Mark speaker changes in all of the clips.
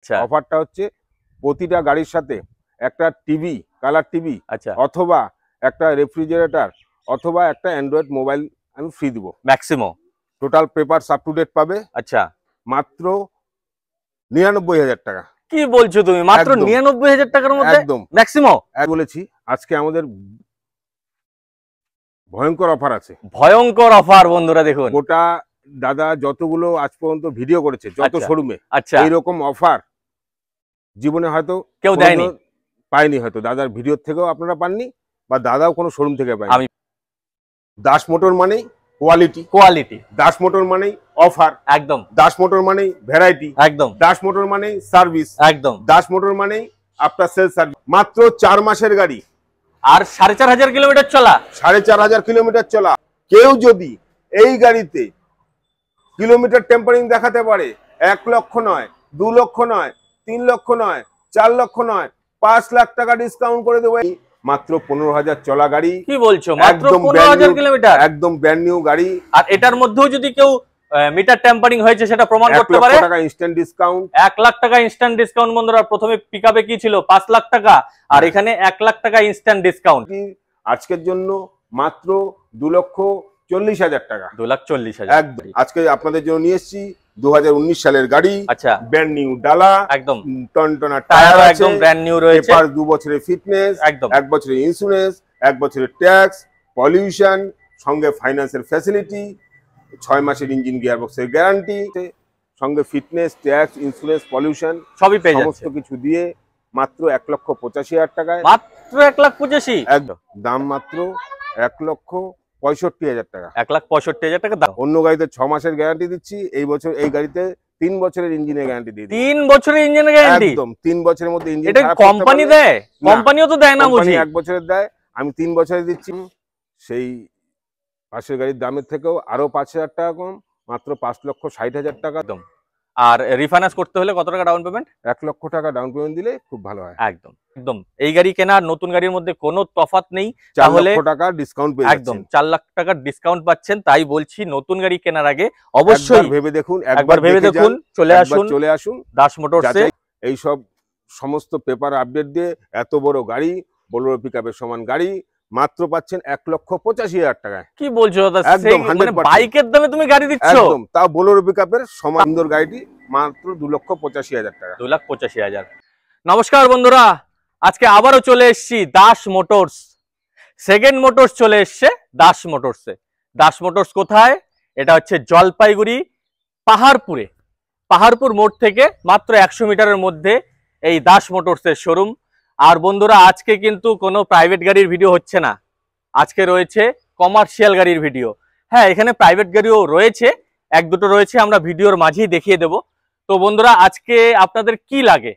Speaker 1: আচ্ছা,
Speaker 2: অফারটা হচ্ছে প্রতিটা গাড়ির সাথে একটা টিভি, কালার টিভি,
Speaker 1: আচ্ছা,
Speaker 2: অথবা একটা রেফ্রিজারেটর, অথবা একটা অ্যান্ড্রয়েড মোবাইল আমি ফ্রি দিব।
Speaker 1: Maxximo.
Speaker 2: Total paper up to date পাবে
Speaker 1: আচ্ছা,
Speaker 2: মাত্র 99,000 টাকা।
Speaker 1: কি বলছো তুমি? মাত্র
Speaker 2: একদম।
Speaker 1: 99,000 টাকার মধ্যে
Speaker 2: একদম
Speaker 1: ম্যাক্সিমো।
Speaker 2: বলেছি আজকে আমাদের ভয়ঙ্কর অফার আছে।
Speaker 1: ভয়ঙ্কর অফার বন্ধুরা, দেখুন
Speaker 2: গোটা দাদা যতগুলো আজ পর্যন্ত ভিডিও করেছে যত
Speaker 1: আচ্ছা,
Speaker 2: শোরুমে,
Speaker 1: আচ্ছা,
Speaker 2: এইরকম অফার জীবনে হয়তো
Speaker 1: কেউ দেয়নি,
Speaker 2: পায়নি। হয়তো দাদার ভিডিও থেকেও আপনারা পাননি, বা দাদাও কোনো শোরুম থেকে পায়নি।
Speaker 1: আমি
Speaker 2: দাস মোটর মানেই কোয়ালিটি,
Speaker 1: কোয়ালিটি,
Speaker 2: দাস মোটর মানেই অফার,
Speaker 1: একদম,
Speaker 2: দাস মোটর মানেই ভ্যারাইটি,
Speaker 1: একদম,
Speaker 2: দাস মোটর মানেই সার্ভিস,
Speaker 1: একদম।
Speaker 2: দাস মোটর মানেই আফটার সেল সার্ভিস। মাত্র 4 মাসের গাড়ি
Speaker 1: আর 4,500 কিলোমিটার চলা,
Speaker 2: 4,500 কিলোমিটার চলা। কেউ যদি এই গাড়িতে কিলোমিটার টেম্পারিং দেখাতে পারে, 1 লক্ষ নয়, 2 লক্ষ নয়, 3 লক্ষ নয়, 4 লক্ষ নয়, 5 লাখ টাকা ডিসকাউন্ট করে দেবো। মাত্র 15,000 চলা গাড়ি।
Speaker 1: কি বলছো? মাত্র 15,000 কিলোমিটার,
Speaker 2: একদম ব্র্যান্ড নিউ গাড়ি।
Speaker 1: আর এটার মধ্যেও যদি কেউ মিটার টেম্পারিং হয়েছে সেটা প্রমাণ করতে পারে।
Speaker 2: 1 লক্ষ টাকা ইনস্ট্যান্ট ডিসকাউন্ট,
Speaker 1: 1 লাখ টাকা ইনস্ট্যান্ট ডিসকাউন্ট বন্ধুরা। প্রথমে পিকআপে কি ছিল 5 লাখ টাকা, আর এখানে 1 লাখ টাকা ইনস্ট্যান্ট ডিসকাউন্ট।
Speaker 2: আজকের জন্য মাত্র 2,40,000 টাকা।
Speaker 1: 2,40,000
Speaker 2: একদম। আজকে আপনাদের জন্য নিয়ে এসেছি 2019 সালের গাড়ি।
Speaker 1: আচ্ছা,
Speaker 2: ব্র্যান্ড নিউ ডালা,
Speaker 1: একদম
Speaker 2: টনটনা
Speaker 1: টায়ার,
Speaker 2: টায়ার,
Speaker 1: একদম ব্র্যান্ড নিউ রয়েছে।
Speaker 2: পেপার 2 বছরের ফিটনেস,
Speaker 1: একদম
Speaker 2: 1 বছরের ইন্স্যুরেন্স, 1 বছরের ট্যাক্স, পলিউশন, সঙ্গে ফাইন্যান্সের ফ্যাসিলিটি, 6 মাসের ইঞ্জিন গিয়ারবক্সের গ্যারান্টি, সঙ্গে ফিটনেস, ট্যাক্স, ইন্স্যুরেন্স, পলিউশন
Speaker 1: সবই পেয়ে যাচ্ছে
Speaker 2: সমস্ত কিছু দিয়ে মাত্র 1,85,000 টাকায়।
Speaker 1: মাত্র 1,85,000।
Speaker 2: একদম দাম মাত্র 1,65,000 টাকা।
Speaker 1: 1,65,000 টাকা দাম।
Speaker 2: অন্য গাড়িতে 6 মাসের গ্যারান্টি দিচ্ছি, এই বছর এই গাড়িতে 3 বছরের ইঞ্জিনের গ্যারান্টি দিয়ে দিচ্ছি।
Speaker 1: 3 বছরের ইঞ্জিনের গ্যারান্টি?
Speaker 2: একদম 3 বছরের মধ্যে ইঞ্জিন
Speaker 1: এটা কোম্পানি দেয়? কোম্পানিও তো দেয় না বুঝি।
Speaker 2: 1 বছরের দেয়, আমি 3 বছরের দিচ্ছি। সেই পাশের গাড়ির দামের থেকেও আরো 5,000 টাকা কম, মাত্র 5,60,000 টাকা।
Speaker 1: একদম। আর রিফাইন্যান্স করতে হলে কত টাকা ডাউন পেমেন্ট?
Speaker 2: 1 লক্ষ টাকা ডাউন পেমেন্ট দিলে খুব ভালো হয়।
Speaker 1: একদম একদম। এই গাড়ি কেনা আর নতুন গাড়ির মধ্যে কোনো তফাৎ নেই।
Speaker 2: 4 লক্ষ টাকা ডিসকাউন্ট পেয়ে যাচ্ছেন।
Speaker 1: একদম 4 লাখ টাকার ডিসকাউন্ট পাচ্ছেন। তাই বলছি নতুন গাড়ি কেনার আগে অবশ্যই
Speaker 2: ভেবে দেখুন,
Speaker 1: একবার ভেবে দেখুন। চলে আসুন দাস মোটরসে।
Speaker 2: এই সব সমস্ত পেপার আপডেট দিয়ে এত বড় গাড়ি, বোলেরো পিকআপের সমান গাড়ি মাত্র পাচ্ছেন 1,85,000 টাকায়।
Speaker 1: কি বলছো দাদা?
Speaker 2: একদম
Speaker 1: মানে বাইকের দামে তুমি গাড়ি দিচ্ছ?
Speaker 2: একদম, তাও বোলেরো পিকআপের সমান সুন্দর গাড়িটি মাত্র 2,85,000 টাকা।
Speaker 1: 2,85,000। নমস্কার বন্ধুরা, আজকে আবারও চলে এসেছি দাস মোটরস। সেকেন্ড মোটরস চলে এসছে দাস মোটরসে। দাস মোটরস কোথায়? এটা হচ্ছে জলপাইগুড়ি পাহাড়পুর মোড় থেকে মাত্র 100 মিটারের মধ্যে এই দাস মোটরসের শোরুম। আর বন্ধুরা, আজকে কিন্তু কোনো প্রাইভেট গাড়ির ভিডিও হচ্ছে না, আজকে রয়েছে কমার্শিয়াল গাড়ির ভিডিও। হ্যাঁ, এখানে প্রাইভেট গাড়িও রয়েছে, 1-2টো রয়েছে, আমরা ভিডিওর মাঝেই দেখিয়ে দেব। তো বন্ধুরা, আজকে আপনাদের কি লাগে,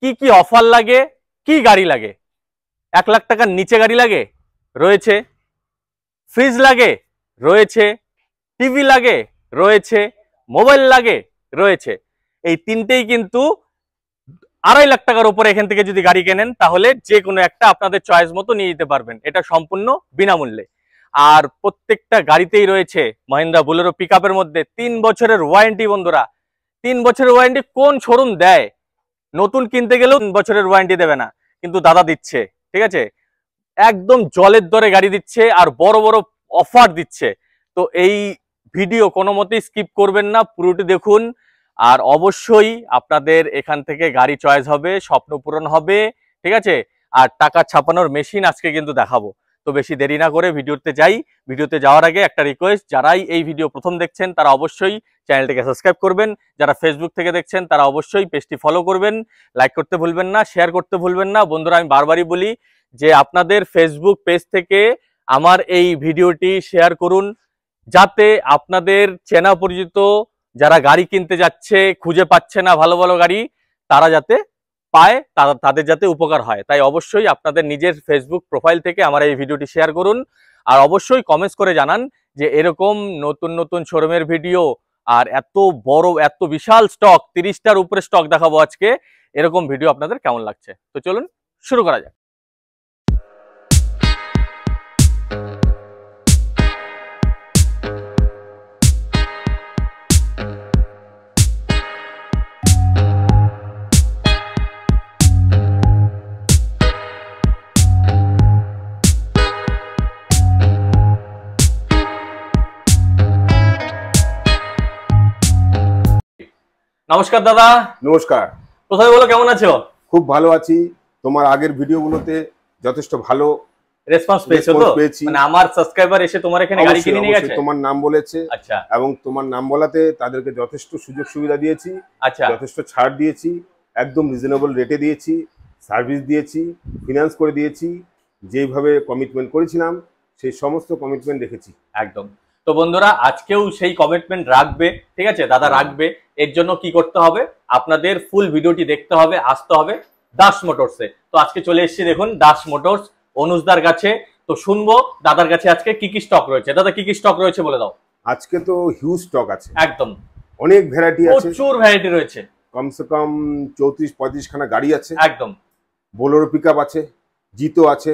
Speaker 1: কি অফার লাগে, কি গাড়ি লাগে? 1 লাখ টাকার নিচে গাড়ি লাগে রয়েছে, ফ্রিজ লাগে রয়েছে, টিভি লাগে রয়েছে, মোবাইল লাগে রয়েছে। এই তিনটেই কিন্তু 2.5 লাখ টাকার উপরে এখান থেকে যদি গাড়ি কেনেন তাহলে যে কোনো একটা আপনাদের চয়েস মতো নিয়ে যেতে পারবেন, এটা সম্পূর্ণ বিনামূল্যে। আর প্রত্যেকটা গাড়িতেই রয়েছে মহিন্দ্রা বোলেরো পিকআপের মধ্যে 3 বছরের ওয়ারেন্টি। বন্ধুরা, 3 বছরের ওয়ারেন্টি কোন শোরুম দেয়? নতুন কিনতে গেলেও 3 বছরের ওয়ারেন্টি দেবে না, কিন্তু দাদা দিচ্ছে। ঠিক আছে, একদম জলের দরে গাড়ি দিচ্ছে আর বড় বড় অফার দিচ্ছে। তো এই ভিডিও কোনো মতেই স্কিপ করবেন না, পুরোটি দেখুন। আর অবশ্যই আপনাদের এখান থেকে গাড়ি চয়েস হবে, স্বপ্ন পূরণ হবে। ঠিক আছে, আর টাকা ছাপানোর মেশিন আজকে কিন্তু দেখাবো। তো বেশি দেরি না করে ভিডিওতে যাই। ভিডিওতে যাওয়ার আগে একটা রিকোয়েস্ট, যারাই এই ভিডিও প্রথম দেখছেন তারা অবশ্যই চ্যানেলটিকে সাবস্ক্রাইব করবেন। যারা ফেসবুক থেকে দেখছেন তারা অবশ্যই পেজটি ফলো করবেন, লাইক করতে ভুলবেন না, শেয়ার করতে ভুলবেন না। বন্ধুরা, আমি বারবারই বলি যে আপনাদের ফেসবুক পেজ থেকে আমার এই ভিডিওটি শেয়ার করুন, যাতে আপনাদের চেনা পরিচিত যারা গাড়ি কিনতে যাচ্ছে, খুঁজে পাচ্ছে না ভালো ভালো গাড়ি, তারা যাতে পায়, তাদের যাতে উপকার হয়। তাই অবশ্যই আপনাদের নিজের ফেসবুক প্রোফাইল থেকে আমার এই ভিডিওটি শেয়ার করুন। আর অবশ্যই কমেন্টস করে জানান যে এরকম নতুন নতুন শোরুমের ভিডিও আর এত বড় এত বিশাল স্টক, 30টার উপরে স্টক দেখাবো আজকে, এরকম ভিডিও আপনাদের কেমন লাগছে। তো চলুন শুরু করা যাক। নমস্কার দাদা।
Speaker 2: নমস্কার।
Speaker 1: কোথায় বলো, কেমন আছো?
Speaker 2: খুব ভালো আছি। তোমার আগের ভিডিওগুলোতে যথেষ্ট ভালো
Speaker 1: রেসপন্স পেয়েছো তো? মানে আমার সাবস্ক্রাইবার এসে তোমার এখানে গাড়ি কিনে নিয়ে গেছে?
Speaker 2: তোমার নাম বলেছে।
Speaker 1: আচ্ছা।
Speaker 2: এবং তোমার নাম বলাতে তাদেরকে যথেষ্ট সুযোগ সুবিধা দিয়েছি।
Speaker 1: আচ্ছা।
Speaker 2: যথেষ্ট ছাড় দিয়েছি, একদম রিজনেবল রেটে দিয়েছি, সার্ভিস দিয়েছি, ফিনান্স করে দিয়েছি। যেইভাবে কমিটমেন্ট করেছিলাম সেই সমস্ত কমিটমেন্ট রেখেছি।
Speaker 1: একদম। তো বন্ধুরা, আজকেও সেই কমিটমেন্ট রাখবে, ঠিক আছে দাদা, রাখবে। এর জন্য কি করতে হবে, আপনাদের ফুল ভিডিওটি দেখতে হবে, আসতে হবে দাস মোটরসে। তো আজকে চলে এসেছি দেখুন দাস মোটরস অনুজদার কাছে। তো শুনবো দাদার কাছে আজকে কি কি স্টক রয়েছে। দাদা কি কি স্টক রয়েছে বলে দাও।
Speaker 2: আজকে তো হিউজ স্টক আছে,
Speaker 1: একদম
Speaker 2: অনেক ভ্যারাইটি আছে,
Speaker 1: প্রচুর ভ্যারাইটি রয়েছে।
Speaker 2: কমসে কম 34-35 খানা গাড়ি আছে।
Speaker 1: একদম।
Speaker 2: বোলেরো পিকআপ আছে, জিতো আছে,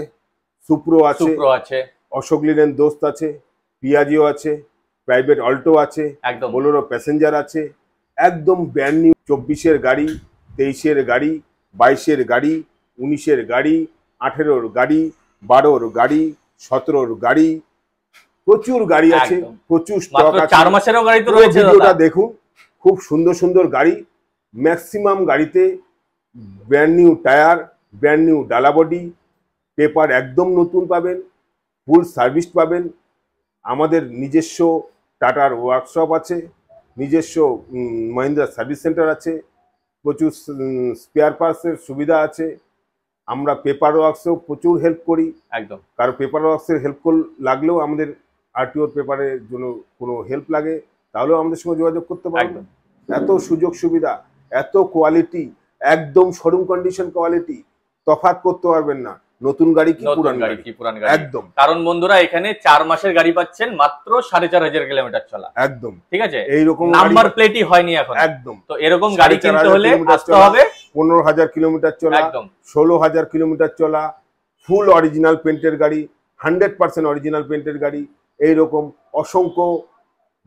Speaker 2: সুপ্রো আছে, অশোক লিল্যান্ড দোস্ত আছে, পিয়াজিও আছে, প্রাইভেট অল্টো আছে,
Speaker 1: একদম
Speaker 2: বোলেরো প্যাসেঞ্জার আছে। একদম ব্র্যান্ড নিউ 24-এর গাড়ি, 23-এর গাড়ি, 22-এর গাড়ি, 19-এর গাড়ি, 18-ওর গাড়ি, 12-ওর গাড়ি, 17-ওর গাড়ি, প্রচুর গাড়ি আছে, প্রচুর স্টক আছে।
Speaker 1: 4 মাসেরও গাড়ি তো রয়েছে।
Speaker 2: ভিডিওটা দেখুন, খুব সুন্দর সুন্দর গাড়ি। ম্যাক্সিমাম গাড়িতে brand new tyre, brand new ডালা বডি, পেপার একদম নতুন পাবেন, ফুল সার্ভিস পাবেন। আমাদের নিজস্ব টাটার ওয়ার্কশপ আছে, নিজস্ব মহিন্দ্রা সার্ভিস সেন্টার আছে, প্রচুর স্পেয়ার পার্টসের সুবিধা আছে। আমরা পেপার ওয়ার্কসেও প্রচুর হেল্প করি।
Speaker 1: একদম।
Speaker 2: কারণ পেপার ওয়ার্কসের হেল্প লাগলেও আমাদের আরটিওর পেপারের জন্য কোনো হেল্প লাগে, তাহলেও আমাদের সঙ্গে যোগাযোগ করতে পারবেন। এত সুযোগ সুবিধা, এত কোয়ালিটি, একদম শোরুম কন্ডিশন কোয়ালিটি, তফাৎ করতে পারবেন না নতুন গাড়ি কি পুরান গাড়ি কি পুরান গাড়ি। একদম।
Speaker 1: কারণ বন্ধুরা, এখানে 4 মাসের গাড়ি পাচ্ছেন মাত্র 4500 কিলোমিটার চলা।
Speaker 2: একদম।
Speaker 1: ঠিক আছে,
Speaker 2: এইরকম
Speaker 1: নাম্বার প্লেটই হয়নি এখন।
Speaker 2: একদম।
Speaker 1: তো এরকম গাড়ি কিনতে হলে আসতে হবে
Speaker 2: 15,000 কিলোমিটার চলা,
Speaker 1: একদম
Speaker 2: 16,000 কিলোমিটার চলা, ফুল অরিজিনাল পেন্টের গাড়ি, 100% অরিজিনাল পেন্টের গাড়ি। এইরকম অসংখ্য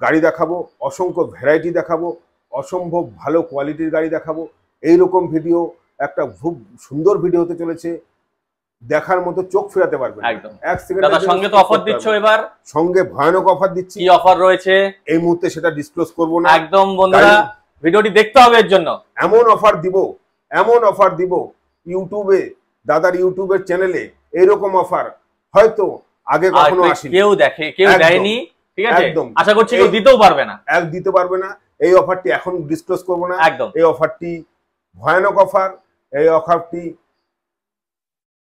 Speaker 2: গাড়ি দেখাবো, অসংখ্য ভ্যারাইটি দেখাবো, অসম্ভব ভালো কোয়ালিটির গাড়ি দেখাবো। এইরকম ভিডিও একটা খুব সুন্দর ভিডিও হতে চলেছে, দেখার মতো চোখ ফেরাতে পারবেন।
Speaker 1: একদম।
Speaker 2: এক সেকেন্ড।
Speaker 1: দাদা সঙ্গে তো অফার দিচ্ছ, এবার
Speaker 2: সঙ্গে ভয়ানক অফার দিচ্ছি।
Speaker 1: কি অফার রয়েছে
Speaker 2: এই মুহূর্তে সেটা ডিসক্লোজ করব না।
Speaker 1: একদম বন্ধুরা, ভিডিওটি দেখতে হবে এর জন্য।
Speaker 2: এমন অফার দিব, এমন অফার দিব ইউটিউবে, দাদার ইউটিউবের চ্যানেলে এরকম অফার হয়তো আগে কখনো আসেনি,
Speaker 1: কেউ দেখে কেউ দেয়নি। ঠিক আছে,
Speaker 2: একদম।
Speaker 1: আশা করছি কেউ দিতেও পারবে না,
Speaker 2: দিতে পারবে না। এই অফারটি এখন ডিসক্লোজ করব না।
Speaker 1: একদম।
Speaker 2: এই অফারটি ভয়ানক অফার, এই অফারটি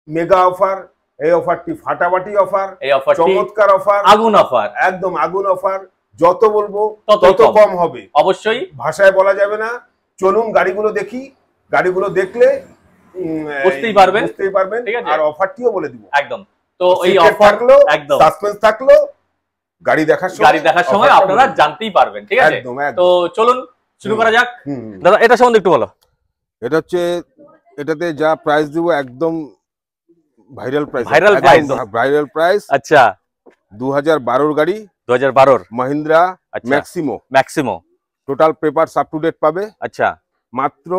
Speaker 2: মেগা অফার, এই অফারটি ফাটাফাটি অফার,
Speaker 1: এই অফারটি
Speaker 2: চমৎকার অফার,
Speaker 1: আগুন অফার,
Speaker 2: একদম আগুন অফার। যত বলবো
Speaker 1: তত
Speaker 2: কম হবে,
Speaker 1: অবশ্যই।
Speaker 2: ভাষায় বলা যাবে না। চলুন গাড়িগুলো দেখি, গাড়িগুলো দেখলে
Speaker 1: বুঝতেই পারবেন।
Speaker 2: ঠিক আছে, আর অফারটিও বলে দিব
Speaker 1: একদম। তো এই অফার
Speaker 2: একদম সাসপেন্স থাকলো, গাড়ি দেখার
Speaker 1: সময় আপনারা জানতেই পারবেন। ঠিক আছে, তো চলুন শুরু করা যাক। দাদা এটা সম্বন্ধে একটু বলো।
Speaker 2: এটা হচ্ছে, এটাতে যা প্রাইস দিব একদম ভাইরাল প্রাইস।
Speaker 1: আচ্ছা,
Speaker 2: 2012 গাড়ি,
Speaker 1: 2012
Speaker 2: Mahindra Maxximo. Total papers up to date পাবে।
Speaker 1: আচ্ছা,
Speaker 2: মাত্র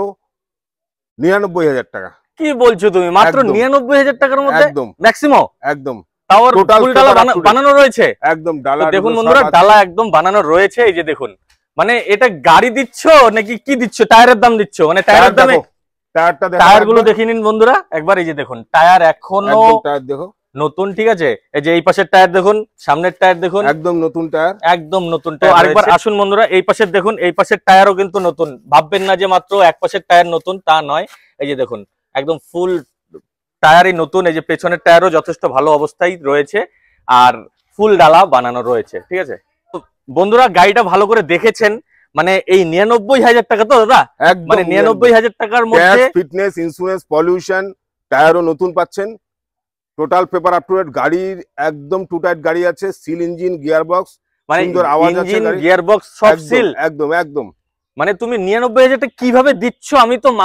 Speaker 2: 99,000 টাকা।
Speaker 1: কি বলছো তুমি? মাত্র 99,000 টাকার মধ্যে
Speaker 2: একদম
Speaker 1: ম্যাক্সিমো,
Speaker 2: একদম।
Speaker 1: টাওয়ার ফুল ডালা বানানো রয়েছে।
Speaker 2: একদম ডালা
Speaker 1: দেখুন বন্ধুরা, ডালা একদম বানানো রয়েছে। এই যে দেখুন, মানে এটা গাড়ি দিচ্ছ নাকি কি দিচ্ছ? টায়ারের দাম দিচ্ছ? মানে টায়ারের দামে টায়ার গুলো দেখে নিন বন্ধুরা একবার। এই যে দেখুন, টায়ার এখনো
Speaker 2: দেখো
Speaker 1: নতুন। ঠিক আছে, এই যে এই পাশের টায়ার দেখুন, সামনের টায়ার দেখুন,
Speaker 2: একদম নতুন টায়ার,
Speaker 1: একদম নতুন টায়ার। আরেকবার আসুন বন্ধুরা, এই পাশের দেখুন, এই পাশের টায়ারও কিন্তু নতুন। ভাববেন না যে মাত্র এক পাশের টায়ার নতুন, তা নয়। এই যে দেখুন, একদম ফুল টায়ারই নতুন। এই যে পেছনের টায়ারও যথেষ্ট ভালো অবস্থায় রয়েছে, আর ফুল ডালা বানানো রয়েছে। ঠিক আছে, তো বন্ধুরা গাড়িটা ভালো করে দেখেছেন। মানে এই 99,000 টাকা তো দাদা, মানে 99,000 টাকার মধ্যে
Speaker 2: ফিটনেস, ইন্স্যুরেন্স, পলিউশন, টায়ারও নতুন পাচ্ছেন। Total paper up to date, গাড়ির একদম টু টাইট গাড়ি আছে, সিল ইঞ্জিন, গিয়ার বক্স,
Speaker 1: মানে
Speaker 2: সুন্দর আওয়াজ আছে,
Speaker 1: গিয়ার বক্স সব সিল,
Speaker 2: একদম একদম।
Speaker 1: মানে তুমি 99,000 টাকা কিভাবে দিচ্ছ?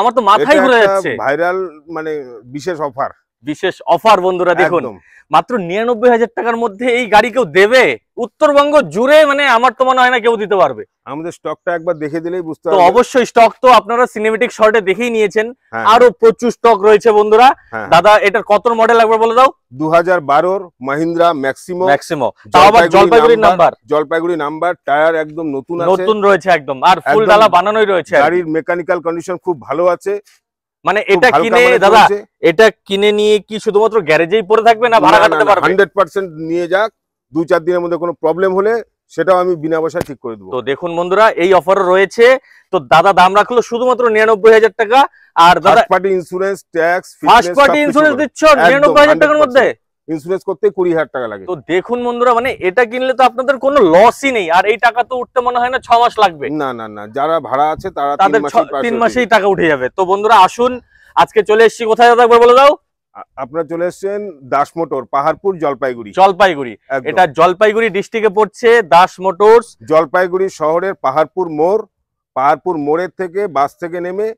Speaker 1: আমার তো মাথায় ঘুরে যাচ্ছে।
Speaker 2: ভাইরাল মানে বিশেষ অফার,
Speaker 1: বিশেষ অফার বন্ধুরা দেখুন,
Speaker 2: একদম।
Speaker 1: মাত্র 99,000 টাকার মধ্যে এই গাড়ি কেউ দেবে? উত্তরবঙ্গ জুড়ে মানে আমার তো মনে হয় না কেউ দিতে পারবে।
Speaker 2: আমাদের স্টকটা একবার দেখে দিলেই বুঝতে
Speaker 1: তো
Speaker 2: পারবেন।
Speaker 1: অবশ্যই স্টক তো আপনারা সিনেমেটিক শর্টে দেখেই নিয়েছেন,
Speaker 2: হ্যাঁ,
Speaker 1: আরো প্রচুর স্টক রয়েছে বন্ধুরা।
Speaker 2: হ্যাঁ।
Speaker 1: দাদা এটার কত মডেল একবার বলে দাও।
Speaker 2: 2012 মাহিন্দ্রা ম্যাক্সিমো,
Speaker 1: তাও আবার জলপাইগুড়ির নাম্বার।
Speaker 2: জলপাইগুড়ি নাম্বার, টায়ার একদম নতুন আছে,
Speaker 1: নতুন রয়েছে একদম, আর ফুল
Speaker 2: একদম
Speaker 1: ডালা বানানোই রয়েছে।
Speaker 2: গাড়ির মেকানিক্যাল কন্ডিশন খুব ভালো আছে।
Speaker 1: মানে
Speaker 2: খুব
Speaker 1: এটা
Speaker 2: হালকা
Speaker 1: কিনে
Speaker 2: মানে
Speaker 1: দাদা,
Speaker 2: চলছে।
Speaker 1: এটা কিনে নিয়ে কি শুধুমাত্র গ্যারেজেই পড়ে থাকবে না ভাড়া কাটাতে পারবে?
Speaker 2: 100% নিয়ে যাক, 2-4 দিনের মধ্যে কোনো প্রবলেম হলে সেটাও আমি বিনা পয়সায় ঠিক করে দেবো।
Speaker 1: তো দেখুন বন্ধুরা এই অফারও রয়েছে। তো দাদা দাম রাখলো শুধুমাত্র 99,000 টাকা। আর দাদা
Speaker 2: first party insurance, tax,
Speaker 1: first party insurance দিচ্ছ 99,000 টাকার মধ্যে?
Speaker 2: ইন্স্যুরেন্স করতে 20,000 টাকা লাগে।
Speaker 1: তো দেখুন বন্ধুরা, মানে এটা কিনলে তো আপনাদের কোনো লসই নেই, আর এই টাকা তো উঠতে মনে হয় না 6 মাস লাগবে।
Speaker 2: না না না, যারা ভাড়া আছে তারা
Speaker 1: তাদের 3 মাসেই টাকা উঠে যাবে। তো বন্ধুরা আসুন, আজকে চলে এসেছি কোথায় দাদা একবার বলে দাও।
Speaker 2: আপনারা চলে এসেছেন দাস মোটর, পাহাড়পুর, জলপাইগুড়ি।
Speaker 1: জলপাইগুড়ি,
Speaker 2: একদম।
Speaker 1: এটা জলপাইগুড়ি ডিস্ট্রিক্টে পড়ছে, দাস মোটরস।
Speaker 2: জলপাইগুড়ি শহরের পাহাড়পুর মোড়, পাহাড়পুর মোড়ের থেকে বাস থেকে নেমে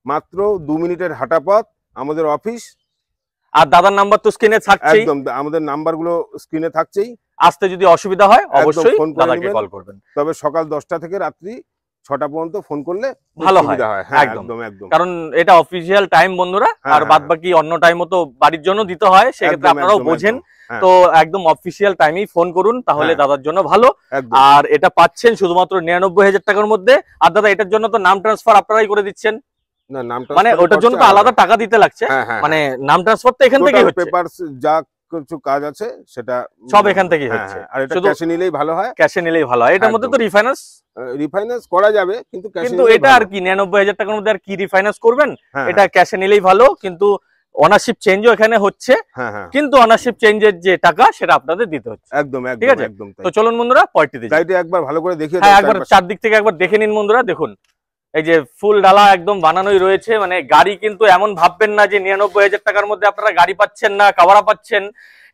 Speaker 2: মাত্র 2 মিনিটের হাঁটা পথ আমাদের অফিস।
Speaker 1: আর দাদার নাম্বার তো স্ক্রিনে থাকছেই,
Speaker 2: একদম আমাদের নাম্বারগুলো স্ক্রিনে থাকছেই।
Speaker 1: আসতে যদি অসুবিধা হয় অবশ্যই
Speaker 2: ফোন করে
Speaker 1: দাদাকে
Speaker 2: নেবেন।
Speaker 1: কল করবেন।
Speaker 2: তবে সকাল 10টা থেকে রাত্রি 6টা পর্যন্ত ফোন করলে
Speaker 1: ভালো
Speaker 2: সুবিধা
Speaker 1: হয়।
Speaker 2: হয়। হ্যাঁ,
Speaker 1: একদম।
Speaker 2: একদম একদম।
Speaker 1: কারণ এটা অফিসিয়াল টাইম বন্ধুরা,
Speaker 2: হ্যাঁ,
Speaker 1: আর
Speaker 2: হ্যাঁ,
Speaker 1: বাদ বাকি অন্য টাইমও তো বাড়ির জন্য দিতে হয়, সেক্ষেত্রে
Speaker 2: একদম,
Speaker 1: আপনারাও
Speaker 2: একদম,
Speaker 1: বোঝেন।
Speaker 2: একদম। হ্যাঁ,
Speaker 1: তো একদম অফিসিয়াল টাইমেই ফোন করুন, তাহলে
Speaker 2: হ্যাঁ।
Speaker 1: দাদার জন্য ভালো।
Speaker 2: একদম।
Speaker 1: আর এটা পাচ্ছেন শুধুমাত্র 99,000 টাকার মধ্যে। আর দাদা এটার জন্য তো নাম ট্রান্সফার আপনারাই করে দিচ্ছেন,
Speaker 2: না, নামটা
Speaker 1: মানে ওটার জন্য তো আলাদা টাকা দিতে লাগছে,
Speaker 2: হ্যাঁ, হ্যাঁ,
Speaker 1: মানে নাম ট্রান্সফার তো এখান থেকেই হচ্ছে,
Speaker 2: পেপারস যা কিছু কাজ আছে সেটা
Speaker 1: সব এখান থেকেই
Speaker 2: হ্যাঁ,
Speaker 1: হচ্ছে।
Speaker 2: হ্যাঁ, আর এটা
Speaker 1: শুধু
Speaker 2: ক্যাশে নিলেই ভালো হয়।
Speaker 1: ক্যাশে নিলেই ভালো হয়। এটার মধ্যে তো
Speaker 2: একদম।
Speaker 1: রিফাইন্যান্স,
Speaker 2: রিফাইন্যান্স করা যাবে কিন্তু ক্যাশে
Speaker 1: কিন্তু এটা আর কি 99,000 টাকার মধ্যে আর কি রিফাইন্যান্স করবেন,
Speaker 2: হ্যাঁ,
Speaker 1: এটা ক্যাশে নিলেই ভালো। কিন্তু অনারশিপ চেঞ্জও এখানে হচ্ছে,
Speaker 2: হ্যাঁ, হ্যাঁ,
Speaker 1: কিন্তু অনারশিপ চেঞ্জের যে টাকা সেটা আপনাদের দিতে হচ্ছে।
Speaker 2: একদম
Speaker 1: ঠিক
Speaker 2: একদম
Speaker 1: আছে?
Speaker 2: একদম তাই।
Speaker 1: তো চলুন বন্ধুরা পয়েন্টে দিই।
Speaker 2: গাড়িটা একবার ভালো করে দেখিয়ে
Speaker 1: হ্যাঁ
Speaker 2: দাও
Speaker 1: একবার
Speaker 2: চারপাশে।
Speaker 1: চারদিক থেকে একবার দেখে নিন বন্ধুরা। দেখুন এই যে ফুল ডালা একদম বানানোই রয়েছে, মানে গাড়ি কিন্তু এমন ভাববেন না যে 99,000 টাকার মধ্যে আপনারা গাড়ি পাচ্ছেন না, কাভারা পাচ্ছেন।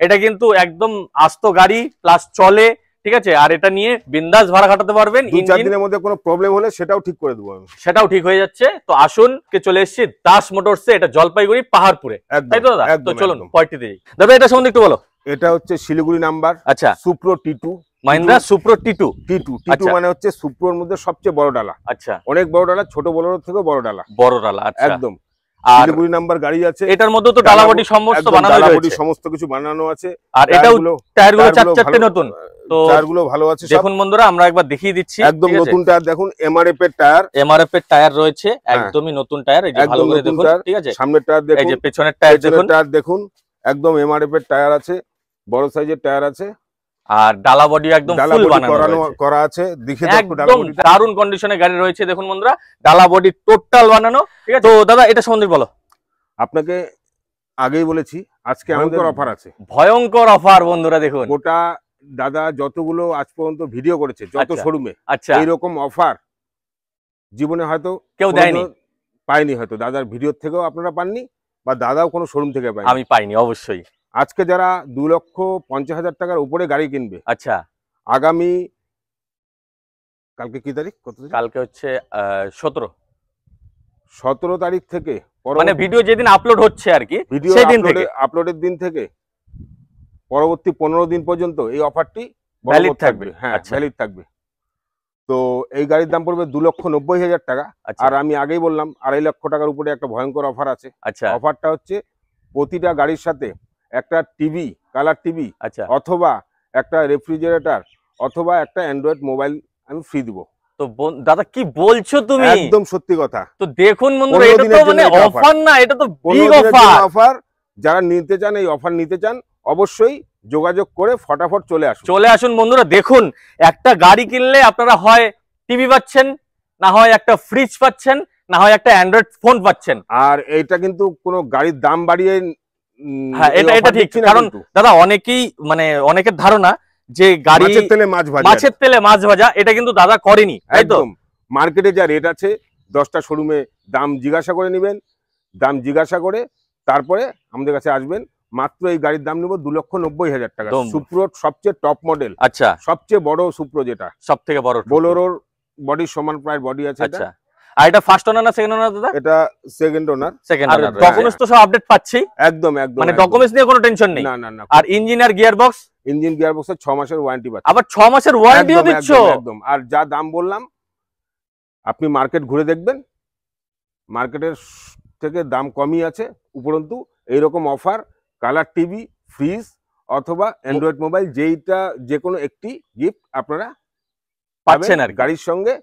Speaker 1: এটা কিন্তু একদম আস্ত গাড়ি, প্লাস চলে, ঠিক আছে? আর এটা নিয়ে বিন্দাস ভাড়া কাটাতে পারবেন।
Speaker 2: 2-4 দিনের মধ্যে কোনো প্রবলেম হলে সেটাও ঠিক করে দেবো আমি।
Speaker 1: সেটাও ঠিক হয়ে যাচ্ছে। তো আসুন, কে চলে এসেছি দাস মোটরসে, এটা জলপাইগুড়ি পাহাড়পুরে,
Speaker 2: একদম,
Speaker 1: তাই তো দাদা? তো
Speaker 2: একদম,
Speaker 1: চলুন
Speaker 2: একদম।
Speaker 1: পয়েন্টে দিই। দাদা এটা সম্বন্ধে একটু বলো।
Speaker 2: এটা হচ্ছে শিলিগুড়ি নাম্বার,
Speaker 1: আচ্ছা,
Speaker 2: সুপ্রো টি2।
Speaker 1: মাহিন্দ্রা সুপ্রো টি2।
Speaker 2: টি2
Speaker 1: আচ্ছা।
Speaker 2: মানে হচ্ছে সুপ্রোর মধ্যে সবচেয়ে বড় ডালা।
Speaker 1: আচ্ছা,
Speaker 2: অনেক বড় ডালা, ছোট বড়র থেকেও বড় ডালা।
Speaker 1: বড় ডালা। আচ্ছা,
Speaker 2: একদম।
Speaker 1: আর
Speaker 2: শিলিগুড়ি নাম্বার গাড়ি আছে।
Speaker 1: এটার মধ্যে তো ডালা বডি সমস্ত
Speaker 2: একদম
Speaker 1: বানানো
Speaker 2: ডালা বডি
Speaker 1: রয়েছে,
Speaker 2: সমস্ত কিছু বানানো আছে।
Speaker 1: আর এটাও টায়ারগুলো
Speaker 2: টায়ারগুলো
Speaker 1: 4-4টে
Speaker 2: ভালো,
Speaker 1: নতুন। তো
Speaker 2: টায়ারগুলো ভালো আছে সব।
Speaker 1: দেখুন বন্ধুরা আমরা একবার দেখিয়ে দিচ্ছি,
Speaker 2: একদম
Speaker 1: ঠিক আছে?
Speaker 2: নতুন টায়ার দেখুন, এমআরএফ এর টায়ার।
Speaker 1: এমআরএফ এর টায়ার রয়েছে, একদমই নতুন টায়ার। এই যে ভালো
Speaker 2: একদম
Speaker 1: করে
Speaker 2: নতুন
Speaker 1: দেখুন,
Speaker 2: টায়ার।
Speaker 1: ঠিক আছে?
Speaker 2: সামনের টায়ার
Speaker 1: এই
Speaker 2: দেখুন,
Speaker 1: যে পেছনের টায়ার দেখুন,
Speaker 2: পেছনের টায়ার দেখুন, একদম এমআরএফ এর টায়ার আছে, বড় সাইজের টায়ার আছে।
Speaker 1: আর ডালা বডি একদম
Speaker 2: ডালা
Speaker 1: ফুল
Speaker 2: বডি
Speaker 1: বানানো
Speaker 2: করানো
Speaker 1: রয়েছে,
Speaker 2: করা আছে। দেখে দাও একটু ডালা
Speaker 1: একদম
Speaker 2: বডিটা।
Speaker 1: দারুণ কন্ডিশনে গাড়ি রয়েছে। দেখুন বন্ধুরা ডালা বডি টোটাল বানানো, ঠিক আছে? তো দাদা এটা সম্বন্ধে বলো।
Speaker 2: আপনাকে আগেই বলেছি আজকে আমাদের অফার আছে,
Speaker 1: ভয়ঙ্কর অফার বন্ধুরা। দেখুন
Speaker 2: গোটা দাদা যতগুলো আজ পর্যন্ত ভিডিও করেছে যত
Speaker 1: আচ্ছা।
Speaker 2: শোরুমে,
Speaker 1: আচ্ছা,
Speaker 2: এইরকম অফার জীবনে হয়তো
Speaker 1: কেউ দেয়নি,
Speaker 2: পাইনি, হয়তো দাদার ভিডিওর থেকেও আপনারা পাননি, বা দাদাও কোনো শোরুম থেকে পায়নি।
Speaker 1: আমি পাইনি অবশ্যই।
Speaker 2: আজকে যারা 2,50,000 টাকার উপরে গাড়ি কিনবে,
Speaker 1: আচ্ছা,
Speaker 2: আগামী কালকে কি তারিখ, কত তারিখ?
Speaker 1: কালকে হচ্ছে
Speaker 2: 17 তারিখ থেকে,
Speaker 1: মানে ভিডিও যেদিন আপলোড হচ্ছে আর কি,
Speaker 2: ভিডিও
Speaker 1: সেদিন থেকে
Speaker 2: আপলোডের দিন থেকে পরবর্তী 15 দিন পর্যন্ত এই অফারটি
Speaker 1: ভ্যালিড থাকবে।
Speaker 2: হ্যাঁ,
Speaker 1: আচ্ছা,
Speaker 2: ভ্যালিড থাকবে। তো এই গাড়ির দাম পড়বে 2,90,000 টাকা।
Speaker 1: আচ্ছা,
Speaker 2: আর আমি আগেই বললাম 2.5 লক্ষ টাকার উপরে একটা ভয়ঙ্কর অফার আছে।
Speaker 1: আচ্ছা,
Speaker 2: অফারটা হচ্ছে প্রতিটা গাড়ির সাথে একটা টিভি, কালার টিভি,
Speaker 1: আচ্ছা।
Speaker 2: অথবা একটা রেফ্রিজারেটর, অথবা একটা অ্যান্ড্রয়েড মোবাইল আমি ফ্রি দিব।
Speaker 1: তো দাদা কি বলছো তুমি?
Speaker 2: একদম সত্যি কথা।
Speaker 1: তো দেখুন বন্ধুরা,
Speaker 2: 15
Speaker 1: এটা তো
Speaker 2: দিনের
Speaker 1: মানে
Speaker 2: জন্য এটা
Speaker 1: অফার না, এটা তো
Speaker 2: 15
Speaker 1: বিগ
Speaker 2: দিনের জন্য
Speaker 1: অফার।
Speaker 2: অফার। যারা নিতে চান, এই অফার নিতে চান, অবশ্যই যোগাযোগ করে ফটাফট চলে আসুন।
Speaker 1: চলে আসুন বন্ধুরা। দেখুন একটা গাড়ি কিনলে আপনারা হয় টিভি পাচ্ছেন, না হয় একটা ফ্রিজ পাচ্ছেন, না হয় একটা অ্যান্ড্রয়েড ফোন পাচ্ছেন।
Speaker 2: আর এইটা কিন্তু কোনো গাড়ির দাম বাড়িয়ে
Speaker 1: হ্যাঁ, এটা ঠিক। কারণ দাদা অনেকেই মানে অনেকের ধারণা যে গাড়ি
Speaker 2: মাছের তেলে মাছ ভাজা,
Speaker 1: মাছের তেলে মাছ ভাজা, এটা কিন্তু দাদা করেনি, তাই তো?
Speaker 2: একদম। মার্কেটে যা রেট আছে 10টা শোরুমে দাম জিজ্ঞাসা করে নেবেন, দাম জিজ্ঞাসা করে তারপরে আমাদের কাছে আসবেন। মাত্র এই গাড়ির দাম নেব 2,90,000 টাকা। সুপ্রোর সবচেয়ে টপ মডেল,
Speaker 1: আচ্ছা,
Speaker 2: সবচেয়ে বড় সুপ্রো, যেটা
Speaker 1: সব থেকে বড়
Speaker 2: বোলেরোর বডির সমান প্রায় বডি আছে।
Speaker 1: আচ্ছা, আর এটা ফার্স্ট ওনার না সেকেন্ড ওনার দাদা?
Speaker 2: এটা সেকেন্ড ওনার।
Speaker 1: সেকেন্ড ওনার। ডকুমেন্টস তো সব আপডেট পাচ্ছি
Speaker 2: একদম একদম,
Speaker 1: মানে ডকুমেন্টস নিয়ে কোনো টেনশন নেই।
Speaker 2: না না না।
Speaker 1: আর ইঞ্জিন আর গিয়ার বক্স?
Speaker 2: ইঞ্জিন গিয়ার বক্সের 6 মাসের ওয়ারেন্টি পাচ্ছেন।
Speaker 1: আবার 6 মাসের ওয়ারেন্টিও দিচ্ছ?
Speaker 2: একদম। আর যা দাম বললাম আপনি মার্কেট ঘুরে দেখবেন, মার্কেটের থেকে দাম কমই আছে। উপরন্তু এইরকম অফার কালার টিভি, ফ্রিজ অথবা অ্যান্ড্রয়েড মোবাইল যেইটা যে কোনো একটি গিফট আপনারা
Speaker 1: পাচ্ছেন আর
Speaker 2: গাড়ির সঙ্গে,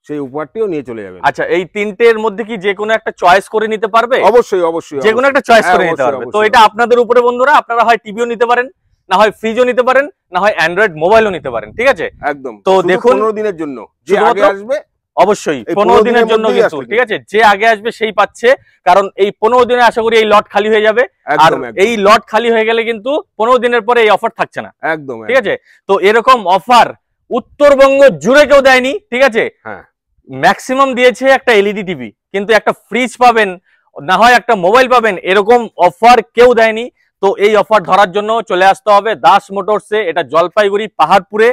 Speaker 2: সেই উপহারটিও নিয়ে চলে যাবেন।
Speaker 1: আচ্ছা, এই তিনটের মধ্যে কি যে কোনো একটা চয়েস করে নিতে পারবে?
Speaker 2: অবশ্যই অবশ্যই,
Speaker 1: যে কোনো একটা চয়েস করে নিতে পারবে। তো এটা আপনাদের উপরে বন্ধুরা, আপনারা হয় টিভিও নিতে পারেন, না হয় ফ্রিজও নিতে পারেন, না হয় অ্যান্ড্রয়েড মোবাইলও নিতে পারেন, ঠিক আছে?
Speaker 2: একদম।
Speaker 1: তো দেখুন
Speaker 2: 15 দিনের জন্য যে আগে আসবে,
Speaker 1: অবশ্যই 15 দিনের জন্য কিন্তু, ঠিক আছে? যে আগে আসবে সেই পাচ্ছে, কারণ এই 15 দিনে আশা করি এই লট খালি হয়ে যাবে। আর এই লট খালি হয়ে গেলে কিন্তু 15 দিনের পরে এই অফার থাকছে না,
Speaker 2: একদম,
Speaker 1: ঠিক আছে? তো এরকম অফার উত্তরবঙ্গ জুড়ে কেউ দেয়নি, ঠিক আছে?
Speaker 2: হ্যাঁ,
Speaker 1: ম্যাক্সিমাম দিয়েছে একটা এলইডি টিভি, কিন্তু একটা ফ্রিজ পাবেন, না হয় একটা মোবাইল পাবেন, এরকম অফার কেউ দেয়নি। তো এই অফার ধরার জন্য চলে আসতে হবে দাস মোটরসে। এটা জলপাইগুড়ি পাহাড়পুরে,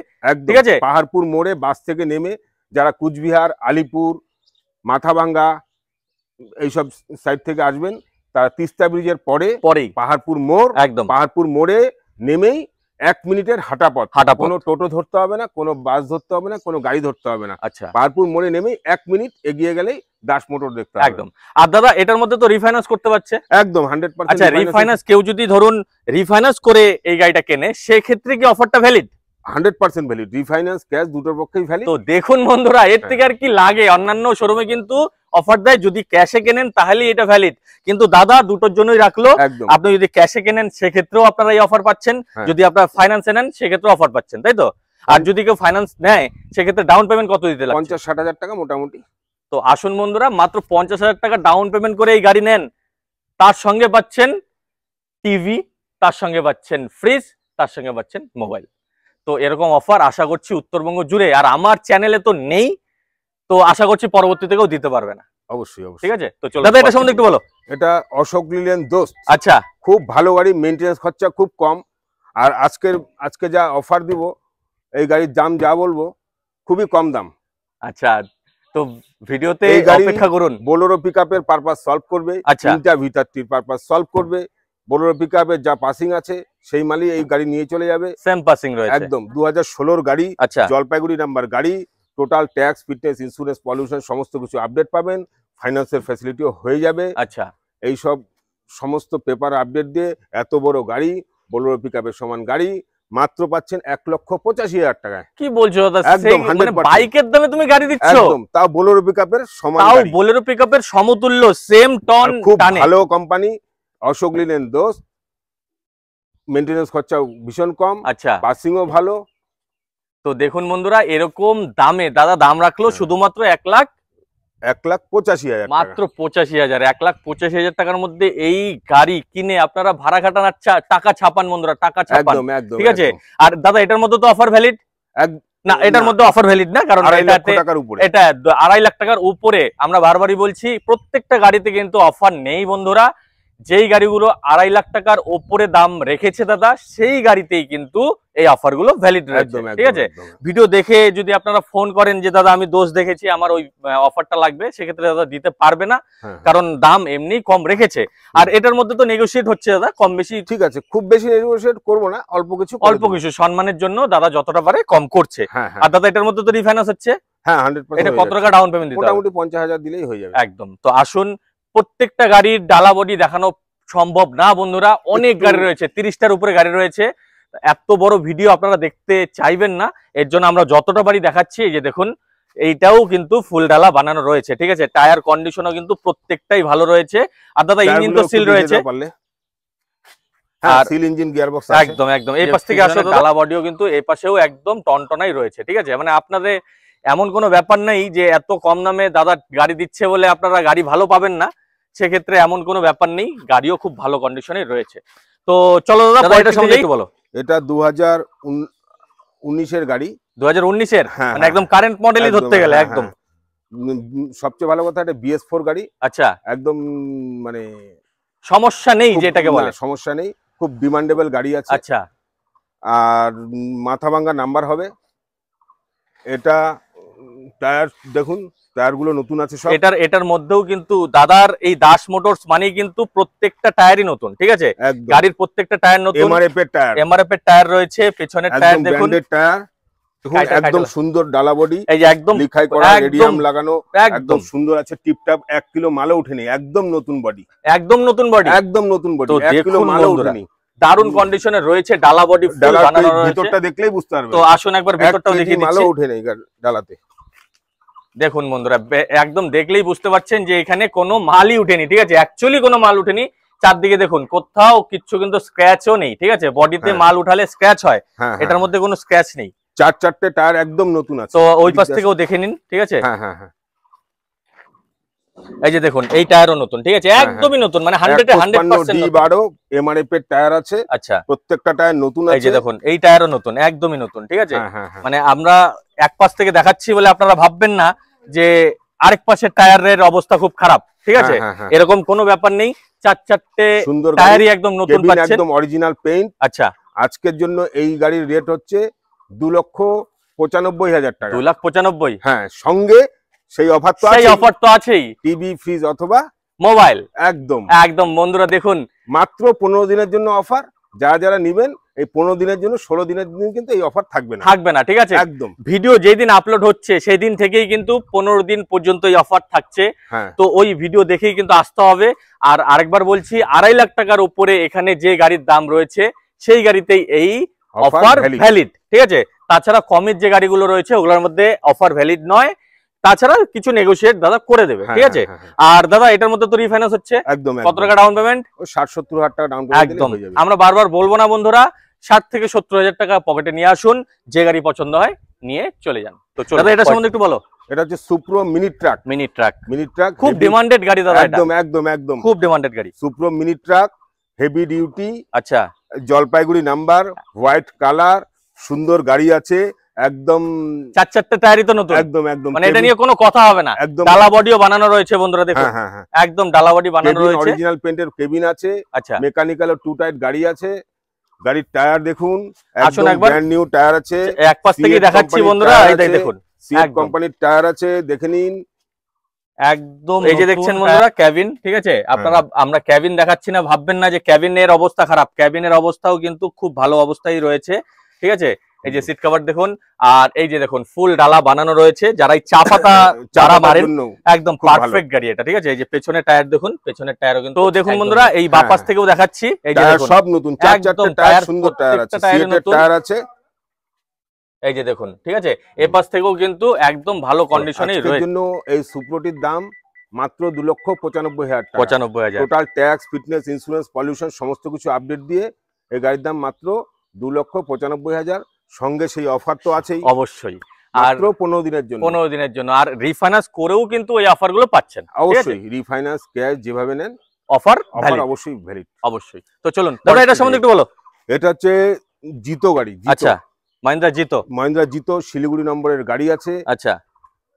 Speaker 1: ঠিক আছে?
Speaker 2: পাহাড়পুর মোড়ে বাস থেকে নেমে যারা কুচবিহার, আলিপুর, মাথাভাঙ্গা এইসব সাইড থেকে আসবেন, তারা তিস্তা ব্রিজের পরেই পাহাড়পুর মোড়, একদম পাহাড়পুর মোড়ে নেমেই 1 মিনিটের হাঁটা পথ। কোনো টোটো ধরতে হবে না, কোনো বাস ধরতে হবে না, কোনো গাড়ি ধরতে হবে না।
Speaker 1: আচ্ছা,
Speaker 2: পাহাড়পুর মোড়ে নেমেই 1 মিনিট এগিয়ে গেলেই দাস মোটর দেখতে হবে।
Speaker 1: একদম। আর দাদা এটার মধ্যে তো রিফাইন্যান্স করতে পারছে?
Speaker 2: একদম 100%।
Speaker 1: আচ্ছা, রিফাইন্যান্স কেউ যদি ধরুন রিফাইন্যান্স করে এই গাড়িটা কেনে, সেক্ষেত্রে কি অফারটা ভ্যালিড?
Speaker 2: 100% ভ্যালিড। রিফাইন্যান্স, ক্যাশ দুটোর পক্ষেই ভ্যালিড।
Speaker 1: তো দেখুন বন্ধুরা, এর থেকে আর কি লাগে? অন্যান্য শোরুমে কিন্তু অফার দেয় যদি ক্যাশে কেনেন তাহলে এটা ভ্যালিড, কিন্তু দাদা দুটোর জন্যই রাখলো। আপনি যদি ক্যাশে কেনেন সেক্ষেত্রেও আপনারা এই অফার পাচ্ছেন, যদি আপনারা ফাইন্যান্সে নেন সেক্ষেত্রেও অফার পাচ্ছেন, তাই তো? আর যদি কেউ ফাইন্যান্স নেয় সেক্ষেত্রে ডাউন পেমেন্ট কত দিতে লাগবে?
Speaker 2: 50-60 হাজার টাকা মোটামুটি।
Speaker 1: তো আসুন বন্ধুরা, মাত্র 50 হাজার টাকা ডাউন পেমেন্ট করে এই গাড়ি নেন, তার সঙ্গে পাচ্ছেন টিভি, তার সঙ্গে পাচ্ছেন ফ্রিজ, তার সঙ্গে পাচ্ছেন মোবাইল। তো এরকম অফার আশা করছি উত্তরবঙ্গ জুড়ে, আর আমার চ্যানেলে তো নেই, তো আশা করছি পরবর্তীতেও দিতে পারবে না।
Speaker 2: অবশ্যই অবশ্যই,
Speaker 1: ঠিক আছে? তো চলো দাদা এটা সম্বন্ধে একটু বলো।
Speaker 2: এটা অশোক লিল্যান্ড দোস্ত।
Speaker 1: আচ্ছা,
Speaker 2: খুব ভালো গাড়ি, মেইনটেনেন্স খরচা খুব কম। আর আজকে যা অফার দিব, এই গাড়ির দাম যা বলবো খুবই কম দাম।
Speaker 1: আচ্ছা, তো ভিডিওতে অপেক্ষা করুন।
Speaker 2: বোলেরো পিকআপের পারপাস সলভ করবে, তিনটা ভিটারটির পারপাস সলভ করবে। বোলেরো পিকআপের যা পাসিং আছে সেই মালই এই গাড়ি নিয়ে চলে যাবে।
Speaker 1: সেম পাসিং রয়েছে,
Speaker 2: একদম 2016 গাড়ি।
Speaker 1: আচ্ছা,
Speaker 2: জলপাইগুড়ি নাম্বার গাড়ি। Total tax, fitness, insurance, pollution সমস্ত কিছু আপডেট পাবেন। ফাইন্যান্সের ফ্যাসিলিটিও হয়ে যাবে।
Speaker 1: আচ্ছা,
Speaker 2: এই সব সমস্ত পেপার আপডেট দিয়ে এত বড় গাড়ি, বোলেরো পিকআপের সমান গাড়ি মাত্র পাচ্ছেন 1,85,000 টাকায়।
Speaker 1: কি বলছো দাদা?
Speaker 2: একদম
Speaker 1: মানে বাইকের দামে তুমি গাড়ি দিচ্ছ?
Speaker 2: একদম, তাও বোলেরো পিকআপের সমান গাড়ি।
Speaker 1: তাও বোলেরো পিকআপের সমতুল্য, সেম টন।
Speaker 2: খুব ভালো কোম্পানি অশোক লিল্যান্ড দোস্ত। মেইনটেনেন্স খরচাও ভীষণ কম।
Speaker 1: আচ্ছা,
Speaker 2: পাসিংও ভালো।
Speaker 1: তো দেখুন বন্ধুরা, এরকম দামে দাদা দাম রাখলো শুধুমাত্র
Speaker 2: 1,85,000,
Speaker 1: মাত্র 85,000। 1,85,000 টাকার মধ্যে এই গাড়ি কিনে আপনারা ভাড়া খাটানোর টাকা ছাপান বন্ধুরা, টাকা ছাপান। ঠিক আছে? আর দাদা এটার মধ্যে তো অফার ভ্যালিড না? এটার মধ্যে অফার ভ্যালিড না, কারণ এটা 2.5 লাখ টাকার উপরে। আমরা বারবারই বলছি প্রত্যেকটা গাড়িতে কিন্তু অফার নেই বন্ধুরা। যেই গাড়িগুলো 2.5 লাখ টাকার উপরে দাম রেখেছে দাদা, সেই গাড়িতেই কিন্তু এই অফার গুলো ভ্যালিড রয়েছে। ঠিক আছে? ভিডিও দেখে যদি আপনারা ফোন করেন যে দাদা আমি দোষ দেখেছি, আমার ওই অফারটা লাগবে, সেক্ষেত্রে দাদা দিতে পারবে না, কারণ দাম এমনি কম রেখেছে। আর এটার মধ্যে তো নেগোশিয়েট হচ্ছে দাদা, কম বেশি।
Speaker 2: ঠিক আছে, খুব বেশি নেগোশিয়েট করবো না, অল্প কিছু
Speaker 1: সম্মানের জন্য দাদা যতটা পারে কম করছে। আর দাদা এটার মধ্যে তো রিফাইন্যান্স হচ্ছে।
Speaker 2: হ্যাঁ, 100%।
Speaker 1: এটা কত টাকা ডাউন পেমেন্ট দিতে হবে?
Speaker 2: মোটামুটি 50,000 দিলেই হয়ে যাবে।
Speaker 1: একদম। তো আসুন, প্রত্যেকটা গাড়ির ডালা বডি দেখানো সম্ভব না বন্ধুরা, অনেক গাড়ি রয়েছে, 30টার উপরে গাড়ি রয়েছে। এত বড় ভিডিও আপনারা দেখতে চাইবেন না, এর জন্য আমরা যতটা বাড়ি দেখাচ্ছি। এই যে দেখুন, এইটাও কিন্তু ফুল ডালা বানানো রয়েছে। ঠিক আছে? টায়ার কন্ডিশনও কিন্তু প্রত্যেকটাই ভালো রয়েছে। আর দাদা ইঞ্জিন তো সিল রয়েছে,
Speaker 2: আর সিল ইঞ্জিন গিয়ারবক্স
Speaker 1: একদম একদম। এই পাশ থেকে আসলে ডালা বডিও কিন্তু এই পাশেও একদম টনটনাই রয়েছে। ঠিক আছে? মানে আপনাদের এমন কোনো ব্যাপার নেই যে এত কম দামে দাদা গাড়ি দিচ্ছে বলে আপনারা গাড়ি ভালো পাবেন না, সেক্ষেত্রে এমন কোনো ব্যাপার নেই, গাড়িও খুব ভালো কন্ডিশনে রয়েছে। তো চলো দাদা এটা সম্বন্ধে একটু বলো।
Speaker 2: এটা 2019-এর গাড়ি।
Speaker 1: 2019-এর? মানে একদম কারেন্ট মডেলই ধরতে গেলে একদম।
Speaker 2: সবচেয়ে ভালো কথা, এটা BS4 গাড়ি।
Speaker 1: আচ্ছা,
Speaker 2: একদম মানে
Speaker 1: সমস্যা নেই, যেটাকে বলে
Speaker 2: সমস্যা নেই, খুব ডিমান্ডেবল গাড়ি আছে।
Speaker 1: আচ্ছা,
Speaker 2: আর মাথাভাঙ্গা নাম্বার হবে। এটা টায়ার দেখুন, টায়ার গুলো নতুন আছে সব।
Speaker 1: এটার মধ্যেও কিন্তু দাদার এই দাস মোটরস মানে কিন্তু প্রত্যেকটা টায়ারই নতুন, ঠিক আছে? গাড়ির প্রত্যেকটা টায়ার নতুন,
Speaker 2: এমআরএফ এর টায়ার,
Speaker 1: এমআরএফ এর টায়ার রয়েছে, পেছনের টায়ার দেখুন
Speaker 2: ব্র্যান্ডেড টায়ার দেখুন, একদম সুন্দর ডালা বডি,
Speaker 1: এই যে একদম
Speaker 2: লিখাই করা, রেডিয়াম লাগানো, একদম সুন্দর আছে, টিপটাপ, 1 কিলো মালও উঠেনি, একদম নতুন বডি,
Speaker 1: একদম নতুন বডি,
Speaker 2: একদম নতুন বডি, 1 কিলো মালও উঠেনি,
Speaker 1: দারুন কন্ডিশনে রয়েছে, ডালা বডি ফুল বানানো রয়েছে,
Speaker 2: ভিতরটা দেখলেই বুঝতে পারবেন।
Speaker 1: তো আসুন একবার ভিতরটাও দেখিয়ে দিচ্ছি।
Speaker 2: মালও উঠেনি ডালাতে,
Speaker 1: দেখুন বন্ধুরা, একদম দেখলেই বুঝতে পারছেন যে এখানে কোনো মালই উঠেনি, ঠিক আছে? অ্যাকচুয়ালি কোনো মাল উঠেনি। চারদিকে দেখুন, কোথাও কিচ্ছু কিন্তু স্ক্র্যাচও নেই, ঠিক আছে? বডিতে মাল উঠালে স্ক্র্যাচ হয়, এটার মধ্যে কোনো স্ক্র্যাচ নেই।
Speaker 2: চারটে টায়ার একদম নতুন আছে।
Speaker 1: তো ওই পাশ থেকেও দেখে নিন, ঠিক আছে?
Speaker 2: হ্যাঁ হ্যাঁ হ্যাঁ,
Speaker 1: এই যে দেখুন, এই টায়ারও নতুন, ঠিক আছে? একদমই নতুন, মানে 100%
Speaker 2: D12 এমআরএফ এর টায়ার আছে।
Speaker 1: আচ্ছা,
Speaker 2: প্রত্যেকটা টায়ার নতুন আছে।
Speaker 1: এই যে দেখুন, এই টায়ারও নতুন, একদমই নতুন, ঠিক আছে? মানে আমরা এক পাশ থেকে দেখাচ্ছি বলে আপনারা ভাববেন না যে আরেক পাশের টায়ারের অবস্থা খুব খারাপ, ঠিক আছে? এরকম কোনো ব্যাপার নেই, চারটে টায়ারই একদম নতুন পাচ্ছেন,
Speaker 2: একদম অরিজিনাল পেইন্ট।
Speaker 1: আচ্ছা,
Speaker 2: আজকের জন্য এই গাড়ির রেট হচ্ছে 2,95,000 টাকা।
Speaker 1: 2,95,000?
Speaker 2: হ্যাঁ, সঙ্গে সেই অফার তো
Speaker 1: আছেই,
Speaker 2: টিভি, ফ্রিজ অথবা
Speaker 1: মোবাইল।
Speaker 2: একদম
Speaker 1: একদম বন্ধুরা দেখুন,
Speaker 2: মাত্র 15 দিনের জন্য অফার। যারা নেবেন এই 15 দিনের জন্য, 16 দিনের দিন কিন্তু এই অফার থাকবে না,
Speaker 1: ঠিক আছে?
Speaker 2: একদম
Speaker 1: ভিডিও যেদিন আপলোড হচ্ছে সেই দিন থেকেই কিন্তু 15 দিন পর্যন্ত এই অফার থাকছে। তো ওই ভিডিও দেখেই কিন্তু আসতে হবে। আর আরেকবার বলছি, 2.5 লাখ টাকার উপরে এখানে যে গাড়ির দাম রয়েছে সেই গাড়িতেই এই অফার ভ্যালিড, ঠিক আছে? তাছাড়া কমের যে গাড়িগুলো রয়েছে ওগুলোর মধ্যে অফার ভ্যালিড নয়, তাছাড়া কিছু নেগোশিয়েট দাদা করে দেবে, ঠিক আছে? আর দাদা এটার মধ্যে তো রিফাইন্যান্স হচ্ছে,
Speaker 2: একদম
Speaker 1: কত টাকা ডাউন পেমেন্ট?
Speaker 2: 60-70 হাজার টাকা ডাউন পেমেন্ট
Speaker 1: একদম। আমরা বারবার বলবো না বন্ধুরা, 60 থেকে 70 হাজার টাকা পকেটে নিয়ে আসুন, যে গাড়ি পছন্দ হয় নিয়ে চলে যান। তো চলো দাদা এটা সম্বন্ধে একটু বলো।
Speaker 2: এটা হচ্ছে সুপ্রো মিনি ট্রাক। মিনি ট্রাক
Speaker 1: খুব ডিমান্ডেড গাড়ি দাদা,
Speaker 2: একদম একদম একদম
Speaker 1: খুব ডিমান্ডেড গাড়ি,
Speaker 2: সুপ্রো মিনি ট্রাক, হেভি ডিউটি।
Speaker 1: আচ্ছা,
Speaker 2: জলপাইগুড়ি নাম্বার, হোয়াইট কালার, সুন্দর গাড়ি আছে, একদম
Speaker 1: চারটে টায়ারই তো নতুন,
Speaker 2: একদম একদম,
Speaker 1: মানে এটা নিয়ে কোনো কথা হবে না। একদম ডালা বডিও বানানো রয়েছে বন্ধুরা, দেখুন একদম ডালা বডি বানানো রয়েছে,
Speaker 2: অরিজিনাল পেইন্টের কেবিন আছে। আচ্ছা, মেকানিক্যাল ও 2 টায়ার গাড়ি আছে। গাড়ির টায়ার দেখুন, একদম ব্র্যান্ড নিউ টায়ার আছে।
Speaker 1: এক পাশ থেকে দেখাচ্ছি বন্ধুরা, এই দেখুন
Speaker 2: সিএট কোম্পানির টায়ার আছে, দেখে নিন
Speaker 1: একদম। এই যে দেখছেন বন্ধুরা ক্যাবিন, ঠিক আছে? আপনারা, আমরা ক্যাবিন দেখাচ্ছি না, ভাববেন না যে ক্যাবিনের অবস্থা খারাপ, ক্যাবিনের অবস্থাও কিন্তু খুব ভালো অবস্থায় রয়েছে, ঠিক আছে? এই যে সিট কভার দেখুন, আর এই যে দেখুন ফুল ডালা বানানো রয়েছে, যারা চা পাতা যারা মারেন একদম পারফেক্ট গাড়ি এটা, ঠিক আছে? এই যে পেছনের টায়ার দেখুন, পেছনের টায়ারও কিন্তু দেখুন বন্ধুরা, এই বাপাস থেকেও দেখাচ্ছি, এই যে দেখুন
Speaker 2: সব নতুন, চারটে টায়ার, সুন্দর টায়ার আছে, সিএটের টায়ার আছে,
Speaker 1: এই যে দেখুন, ঠিক আছে? এই পাশ থেকেও কিন্তু একদম ভালো কন্ডিশনেই রয়েছে।
Speaker 2: এর জন্য এই সুপ্রোটির দাম মাত্র 2,95,000 টাকা।
Speaker 1: 95,000
Speaker 2: total tax, fitness, insurance, pollution সমস্ত কিছু আপডেট দিয়ে এই গাড়ির দাম মাত্র 2,95,000। সঙ্গে সেই অফার তো আছেই
Speaker 1: অবশ্যই,
Speaker 2: আর 15 দিনের জন্য,
Speaker 1: 15 দিনের জন্য। আর রিফাইন্যান্স করেও কিন্তু এই অফারগুলো পাচ্ছেন,
Speaker 2: অবশ্যই। রিফাইন্যান্স, ক্যাশ যেভাবে নেন,
Speaker 1: অফার
Speaker 2: অবশ্যই ভ্যালিড,
Speaker 1: অবশ্যই। তো চলুন দাদা এটা সম্বন্ধে একটু বলো।
Speaker 2: এটা হচ্ছে জিতো গাড়ি।
Speaker 1: আচ্ছা, মাহিন্দ্রা জিতো, শিলিগুড়ি নম্বরের গাড়ি আছে। আচ্ছা,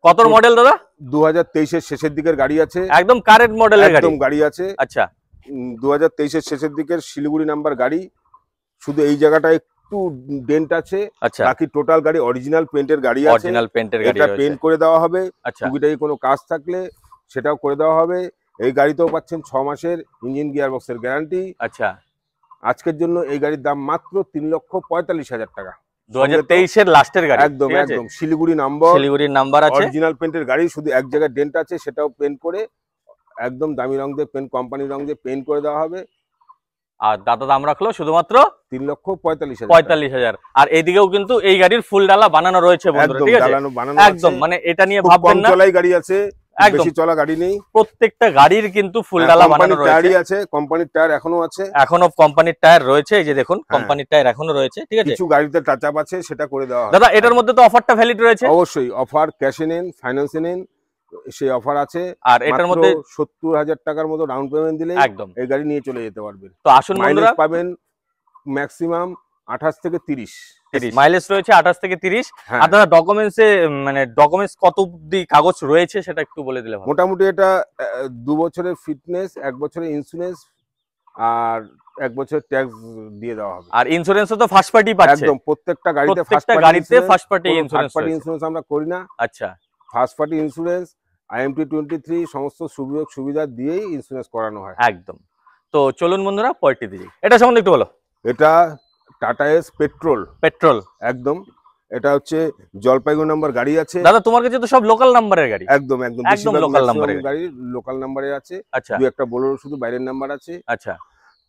Speaker 1: কত মডেল দাদা?
Speaker 2: 2023 এর শেষের দিকের গাড়ি আছে,
Speaker 1: একদম কারেন্ট মডেলের
Speaker 2: গাড়ি আছে।
Speaker 1: আচ্ছা,
Speaker 2: 2023 এর শেষের দিকের শিলিগুড়ি নাম্বার গাড়ি, শুধু এই জায়গাটায় একটু ডেন্ট আছে, বাকি টোটাল গাড়ি অরিজিনাল পেইন্টের গাড়ি আছে,
Speaker 1: অরিজিনাল পেইন্টের গাড়ি আছে,
Speaker 2: এটা পেইন্ট করে দেওয়া হবে। টুকিটাকি কোনো কাজ থাকলে সেটাও করে দেওয়া হবে। এই গাড়িতেও পাচ্ছেন 6 মাসের ইঞ্জিন গিয়ার বক্সের গ্যারান্টি।
Speaker 1: আচ্ছা,
Speaker 2: আজকের জন্য এই গাড়ির দাম মাত্র 3,45,000 টাকা।
Speaker 1: 2023 এর লাস্টের গাড়ি,
Speaker 2: একদম একদম শিলিগুড়ির নাম্বার আছে, অরিজিনাল পেইন্টের গাড়ি, শুধু এক জায়গায় ডেন্ট আছে, সেটাও পেইন্ট করে একদম দামি রং দিয়ে, পেইন্ট কোম্পানির রং দিয়ে পেইন্ট করে দেওয়া হবে।
Speaker 1: আর দাদা দাম রাখলো শুধুমাত্র
Speaker 2: 3,45,000।
Speaker 1: আর এইদিকেও কিন্তু এই গাড়ির ফুল ডালা বানানো রয়েছে বন্ধুরা, ঠিক আছে? একদম, মানে এটা নিয়ে ভাববেন না,
Speaker 2: চলাই গাড়ি আছে, বেশি চলা গাড়ি নেই,
Speaker 1: প্রত্যেকটা গাড়ির কিন্তু ফুল ডালা বানানো
Speaker 2: রয়েছে। কোম্পানির টায়ার এখনো
Speaker 1: কোম্পানির টায়ার রয়েছে, এই যে দেখুন কোম্পানির টায়ার এখনো রয়েছে, ঠিক আছে?
Speaker 2: কিছু গাড়িতে টাচ আপ আছে, সেটা করে দেওয়া হবে।
Speaker 1: দাদা এটার মধ্যে তো অফারটা ভ্যালিড রয়েছে,
Speaker 2: অবশ্যই অফার, ক্যাশে নেন, ফাইন্যান্সে নেন, সেই অফার আছে।
Speaker 1: আর এটার মধ্যে
Speaker 2: 70,000 টাকার মতো ডাউন পেমেন্ট দিলে
Speaker 1: একদম
Speaker 2: এই গাড়ি নিয়ে চলে যেতে পারবেন।
Speaker 1: তো আসুন বন্ধুরা,
Speaker 2: পাবেন ম্যাক্সিমাম 28 থেকে 30
Speaker 1: মাইলেজ রয়েছে, 28 থেকে 30। আর দাদা ডকুমেন্টসে, মানে ডকুমেন্টস কত অবধি কাগজ রয়েছে সেটা একটু বলে দিলে ভালো।
Speaker 2: মোটামুটি এটা 2 বছরের ফিটনেস, 1 বছরের ইন্স্যুরেন্স, আর 1 বছর ট্যাক্স দিয়ে দেওয়া হবে।
Speaker 1: আর ইন্স্যুরেন্সও তো ফার্স্ট পার্টি পাচ্ছে,
Speaker 2: একদম প্রত্যেকটা গাড়িতে
Speaker 1: ফার্স্ট পার্টি ইন্স্যুরেন্স
Speaker 2: আমরা করি না।
Speaker 1: আচ্ছা,
Speaker 2: ফার্স্ট পার্টি ইন্স্যুরেন্স, IMT23 সমস্ত সুযোগ সুবিধা দিয়েই ইন্স্যুরেন্স করানো হয়।
Speaker 1: একদম। তো চলুন বন্ধুরা পরেরটি দিই, এটা সম্বন্ধে একটু বলো।
Speaker 2: এটা টাটা এস পেট্রোল,
Speaker 1: পেট্রোল,
Speaker 2: একদম। এটা হচ্ছে জলপাইগুড়ি নাম্বার গাড়ি আছে
Speaker 1: দাদা তোমার কাছে তো সব লোকাল নাম্বারের গাড়ি।
Speaker 2: একদম একদম
Speaker 1: একদম লোকাল নাম্বারের
Speaker 2: গাড়ি, লোকাল নাম্বারে আছে।
Speaker 1: আচ্ছা
Speaker 2: দু একটা বোলেরো শুধু বাইরের নাম্বার আছে।
Speaker 1: আচ্ছা,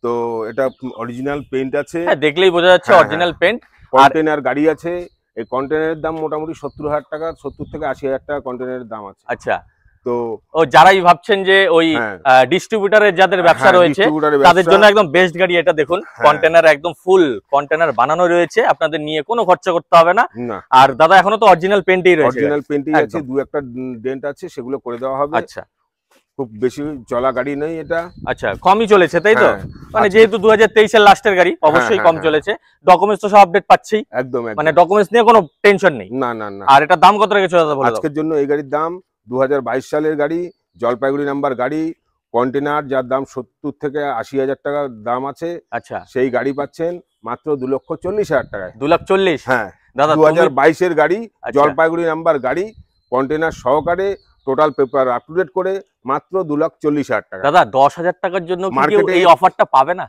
Speaker 2: তো এটা অরিজিনাল পেইন্ট আছে,
Speaker 1: হ্যাঁ দেখলেই বোঝা যাচ্ছে
Speaker 2: হ্যাঁ,
Speaker 1: অরিজিনাল
Speaker 2: হ্যাঁ।
Speaker 1: পেন্ট।
Speaker 2: কন্টেনার গাড়ি আছে। এই কন্টেনারের দাম মোটামুটি 70,000 টাকা, 70 থেকে 80,000 টাকা কন্টেনারের দাম আছে।
Speaker 1: আচ্ছা,
Speaker 2: তো
Speaker 1: ও যারাই ভাবছেন যে ওই
Speaker 2: হ্যাঁ,
Speaker 1: ডিস্ট্রিবিউটারের যাদের ব্যবসা
Speaker 2: হ্যাঁ,
Speaker 1: রয়েছে
Speaker 2: ডিস্ট্রিবিউটরের
Speaker 1: তাদের
Speaker 2: ব্যবসা।
Speaker 1: জন্য একদম বেস্ট গাড়ি এটা। দেখুন
Speaker 2: হ্যাঁ।
Speaker 1: কন্টেনার একদম ফুল কন্টেনার বানানো রয়েছে, আপনাদের নিয়ে কোনো খরচা করতে হবে না।
Speaker 2: না,
Speaker 1: আর দাদা এখনো তো অরিজিনাল পেন্টই রয়েছে।
Speaker 2: অরিজিনাল পেইন্টই আছে,
Speaker 1: একদম।
Speaker 2: দু একটা ডেন্ট আছে, সেগুলো করে দেওয়া হবে।
Speaker 1: আচ্ছা
Speaker 2: খুব বেশি চলা গাড়ি নেই এটা।
Speaker 1: আচ্ছা, কমই চলেছে তাই তো?
Speaker 2: হ্যাঁ,
Speaker 1: মানে
Speaker 2: আচ্ছা।
Speaker 1: যেহেতু 2023 এর লাস্টের গাড়ি অবশ্যই
Speaker 2: হ্যাঁ,
Speaker 1: কম
Speaker 2: হ্যাঁ,
Speaker 1: চলেছে। ডকুমেন্টস তো সব আপডেট পাচ্ছি,
Speaker 2: একদম
Speaker 1: মানে
Speaker 2: একদম।
Speaker 1: ডকুমেন্টস নিয়ে কোনো টেনশন নেই।
Speaker 2: না না না।
Speaker 1: আর এটা দাম কত রেখেছো দাদা বলে দাও।
Speaker 2: আজকের জন্য এই গাড়ির দাম 2022 সালের গাড়ি, জলপাইগুড়ি নাম্বার গাড়ি, কন্টেনার, যার দাম 70 থেকে 80,000 টাকা দাম আছে।
Speaker 1: আচ্ছা,
Speaker 2: সেই গাড়ি পাচ্ছেন মাত্র 2,40,000 টাকায়।
Speaker 1: 2,40,000।
Speaker 2: হ্যাঁ,
Speaker 1: দাদা
Speaker 2: 2022 এর গাড়ি,
Speaker 1: আচ্ছা।
Speaker 2: জলপাইগুড়ি নাম্বার গাড়ি, কন্টেনার সহকারে, total paper up to date করে মাত্র 2,40,000 টাকা।
Speaker 1: দাদা 10,000 টাকার জন্য কি কেউ
Speaker 2: মার্কেটে
Speaker 1: এই অফারটা পাবে না?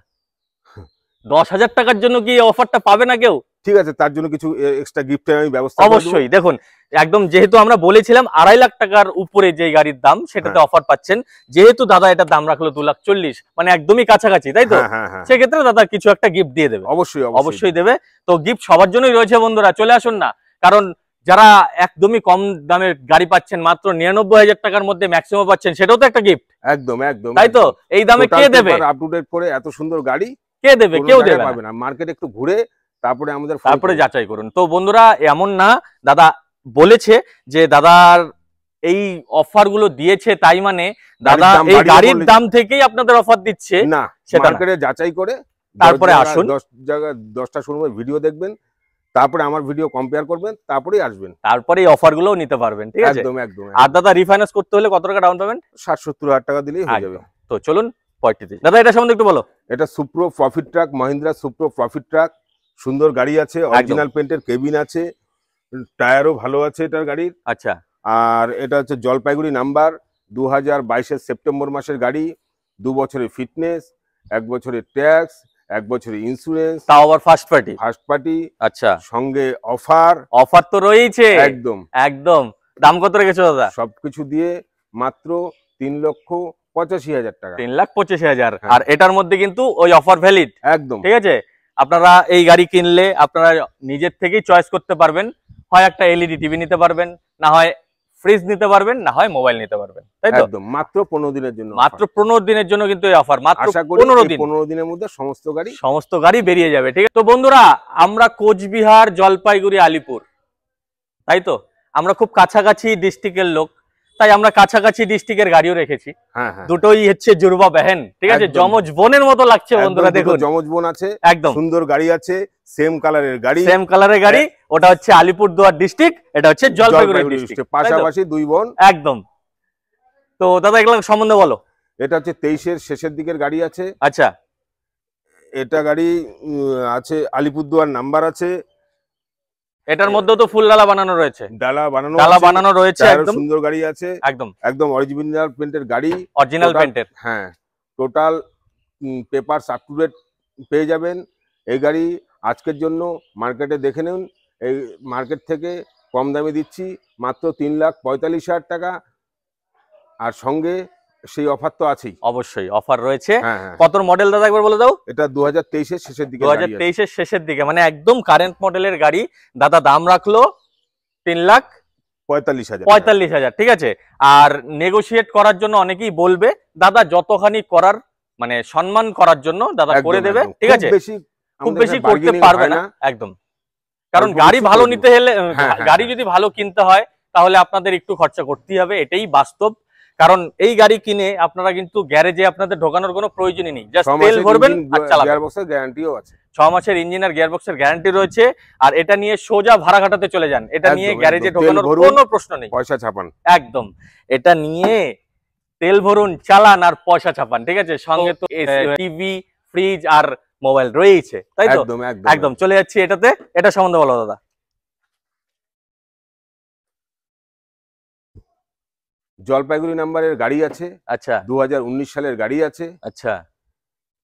Speaker 1: 10,000 টাকার জন্য কি এই অফারটা পাবে না কেউ?
Speaker 2: ঠিক আছে, তার জন্য কিছু এক্সট্রা গিফটের আমি ব্যবস্থা করে দেব।
Speaker 1: অবশ্যই। দেখুন একদম, যেহেতু আমরা বলেছিলাম 2.5 লাখ টাকার উপরে যে গাড়ির দাম সেটাতে অফার পাচ্ছেন, যেহেতু দাদা এটা দাম রাখলো 2,40,000, মানে একদমই কাছাকাছি তাই তো?
Speaker 2: হ্যাঁ, হ্যাঁ, হ্যাঁ।
Speaker 1: সেক্ষেত্রে দাদা কিছু একটা গিফট দিয়ে দেবে।
Speaker 2: অবশ্যই
Speaker 1: অবশ্যই দেবে। তো গিফট সবার জন্যই রয়েছে বন্ধুরা, চলে আসুন না। কারণ যারা একদমই কম দামের গাড়ি পাচ্ছেন, মাত্র 99,000 টাকার মধ্যে ম্যাক্সিমাম পাচ্ছেন, সেটাও তো একটা গিফট,
Speaker 2: একদম একদম।
Speaker 1: তাই তো? এই দামে কে দেবে?
Speaker 2: আপ টু ডেট করে এত সুন্দর গাড়ি
Speaker 1: কে দেবে? কেউ দেবে
Speaker 2: পাবে না। মার্কেট একটু ঘুরে তারপরে আমাদের
Speaker 1: তারপরে যাচাই করুন। তো বন্ধুরা এমন না, দাদা বলেছে যে দাদার এই অফার গুলো দিয়েছে তাই মানে দাদা এই গাড়ির দাম থেকেই আপনাদের অফার দিচ্ছে
Speaker 2: না,
Speaker 1: সেটা
Speaker 2: মার্কেটে যাচাই করে
Speaker 1: তারপরে আসুন।
Speaker 2: 10 জায়গা 10টা শোরুমের ভিডিও দেখবেন, তারপরে আমার ভিডিও কম্পেয়ার করবেন, তারপরেই আসবেন,
Speaker 1: তারপরে এই অফার গুলোও নিতে পারবেন। ঠিক আছে,
Speaker 2: একদম একদম।
Speaker 1: আর দাদা রিফাইন্যান্স করতে হলে কত টাকা ডাউন পেমেন্ট?
Speaker 2: 60-70,000 টাকা দিলেই হয়ে যাবে।
Speaker 1: তো চলুন পরেরটিতে। দাদা এটা সম্বন্ধে একটু বলো।
Speaker 2: এটা সুপ্রো profit truck, Mahindra সুপ্রো profit truck, সুন্দর গাড়ি আছে, অরিজিনাল পেন্টের কেবিন আছে, টায়ারও ভালো আছে এটার গাড়ির।
Speaker 1: আচ্ছা,
Speaker 2: আর এটা হচ্ছে জলপাইগুড়ি নাম্বার, 2022 সেপ্টেম্বর মাসের গাড়ি, 2 বছরের ফিটনেস, 1 বছরের ট্যাক্স, 1 বছরের ইন্স্যুরেন্স,
Speaker 1: তাও আবার ফার্স্ট পার্টি।
Speaker 2: ফার্স্ট পার্টি,
Speaker 1: আচ্ছা,
Speaker 2: সঙ্গে অফার
Speaker 1: অফার তো রয়েছে
Speaker 2: একদম
Speaker 1: একদম। দাম কত রেখেছো দাদা?
Speaker 2: সবকিছু দিয়ে মাত্র 3,85,000 টাকা।
Speaker 1: 3,25,000।
Speaker 2: হ্যাঁ।
Speaker 1: আর এটার মধ্যে কিন্তু ওই অফার ভ্যালিড,
Speaker 2: একদম।
Speaker 1: ঠিক আছে? আপনারা এই গাড়ি কিনলে আপনারা নিজের থেকেই চয়েস করতে পারবেন, হয় একটা এলইডি টিভি নিতে পারবেন, না হয় ফ্রিজ নিতে পারবেন, না হয় মোবাইল নিতে পারবেন, তাই তো?
Speaker 2: একদম, মাত্র 15 দিনের জন্য।
Speaker 1: মাত্র 15 দিনের জন্য কিন্তু এই অফার, মাত্র
Speaker 2: আশা করি
Speaker 1: 15 দিন।
Speaker 2: 15 দিনের মধ্যে
Speaker 1: সমস্ত গাড়ি বেরিয়ে যাবে। ঠিক আছে, তো বন্ধুরা আমরা কোচবিহার, জলপাইগুড়ি, আলিপুর, তাই তো? আমরা খুব কাছাকাছি ডিস্ট্রিক্টের লোক, তাই আমরা কাছাকাছি ডিস্ট্রিক্টের গাড়িও রেখেছি।
Speaker 2: হ্যাঁ হ্যাঁ,
Speaker 1: দুটোই হচ্ছে জুরবা বেহেন, ঠিক আছে?
Speaker 2: একদম।
Speaker 1: যমজ বোনের মতো লাগছে বন্ধুরা, দেখুন
Speaker 2: যমজ বোন আছে,
Speaker 1: একদম
Speaker 2: সুন্দর গাড়ি আছে, সেম কালারের গাড়ি,
Speaker 1: সেম কালারের গাড়ি। ওটা হচ্ছে আলিপুরদুয়ার ডিস্ট্রিক্ট, এটা হচ্ছে জলপাইগুড়ি ডিস্ট্রিক্ট,
Speaker 2: পাশাপাশি দুই বোন
Speaker 1: একদম। তো দাদা এগুলো সম্বন্ধে বলো।
Speaker 2: এটা হচ্ছে 23-এর শেষের দিকের গাড়ি আছে।
Speaker 1: আচ্ছা,
Speaker 2: এটা গাড়ি আছে, আলিপুরদুয়ার নাম্বার আছে।
Speaker 1: এটার মধ্যেও তো ফুল ডালা বানানো রয়েছে,
Speaker 2: ডালা বানানো
Speaker 1: রয়েছে, একদম
Speaker 2: সুন্দর গাড়ি আছে,
Speaker 1: একদম
Speaker 2: একদম অরিজিনাল পেন্টের গাড়ি,
Speaker 1: অরিজিনাল পেন্টের।
Speaker 2: হ্যাঁ, total papers up to date পেয়ে যাবেন। এই গাড়ি আজকের জন্য মার্কেটে দেখে নিন, এই মার্কেট থেকে কম দামে দিচ্ছি মাত্র 3,45,000 টাকা। আর সঙ্গে সেই অফার তো আছেই,
Speaker 1: অবশ্যই অফার রয়েছে।
Speaker 2: হ্যাঁ হ্যাঁ।
Speaker 1: কত মডেল দাদা একবার বলে দাও।
Speaker 2: এটা 2023-এর শেষের দিকে,
Speaker 1: 2023-এর শেষের দিকে, মানে একদম কারেন্ট মডেলের গাড়ি। দাদা দাম রাখলো 3,45,000। ঠিক আছে, আর নেগোশিয়েট করার জন্য অনেকেই বলবে, দাদা যতখানি করার মানে সম্মান করার জন্য দাদা করে দেবে, ঠিক আছে? খুব বেশি করতে পারবে না, একদম। কারণ গাড়ি ভালো নিতে হলে, গাড়ি যদি ভালো কিনতে হয় তাহলে আপনাদের একটু খরচা করতেই হবে, এটাই বাস্তব। কারণ এই গাড়ি কিনে আপনারা কিন্তু গ্যারেজে আপনাদের ঢোকানোর কোনো প্রয়োজনই নেই, জাস্ট তেল ভরবেন আর চালাবেন।
Speaker 2: গিয়ারবক্সের গ্যারান্টিও আছে,
Speaker 1: 6 মাসের ইঞ্জিন আর গিয়ারবক্সের গ্যারান্টি রয়েছে। আর এটা নিয়ে সোজা ভাড়া ঘাটাতে চলে যান, এটা নিয়ে গ্যারেজে ঢোকানোর কোনো প্রশ্ন নেই,
Speaker 2: পয়সা ছাপান
Speaker 1: একদম। এটা নিয়ে তেল ভরুন, চালান আর পয়সা ছাপান, ঠিক আছে? সঙ্গে তো টিভি, ফ্রিজ আর মোবাইল রয়েছে, তাই তো? একদম। চলে যাচ্ছি এটাতে, এটা সম্বন্ধে বলো দাদা।
Speaker 2: জলপাইগুড়ি নাম্বারের গাড়ি আছে,
Speaker 1: আচ্ছা
Speaker 2: 2019 সালের গাড়ি আছে।
Speaker 1: আচ্ছা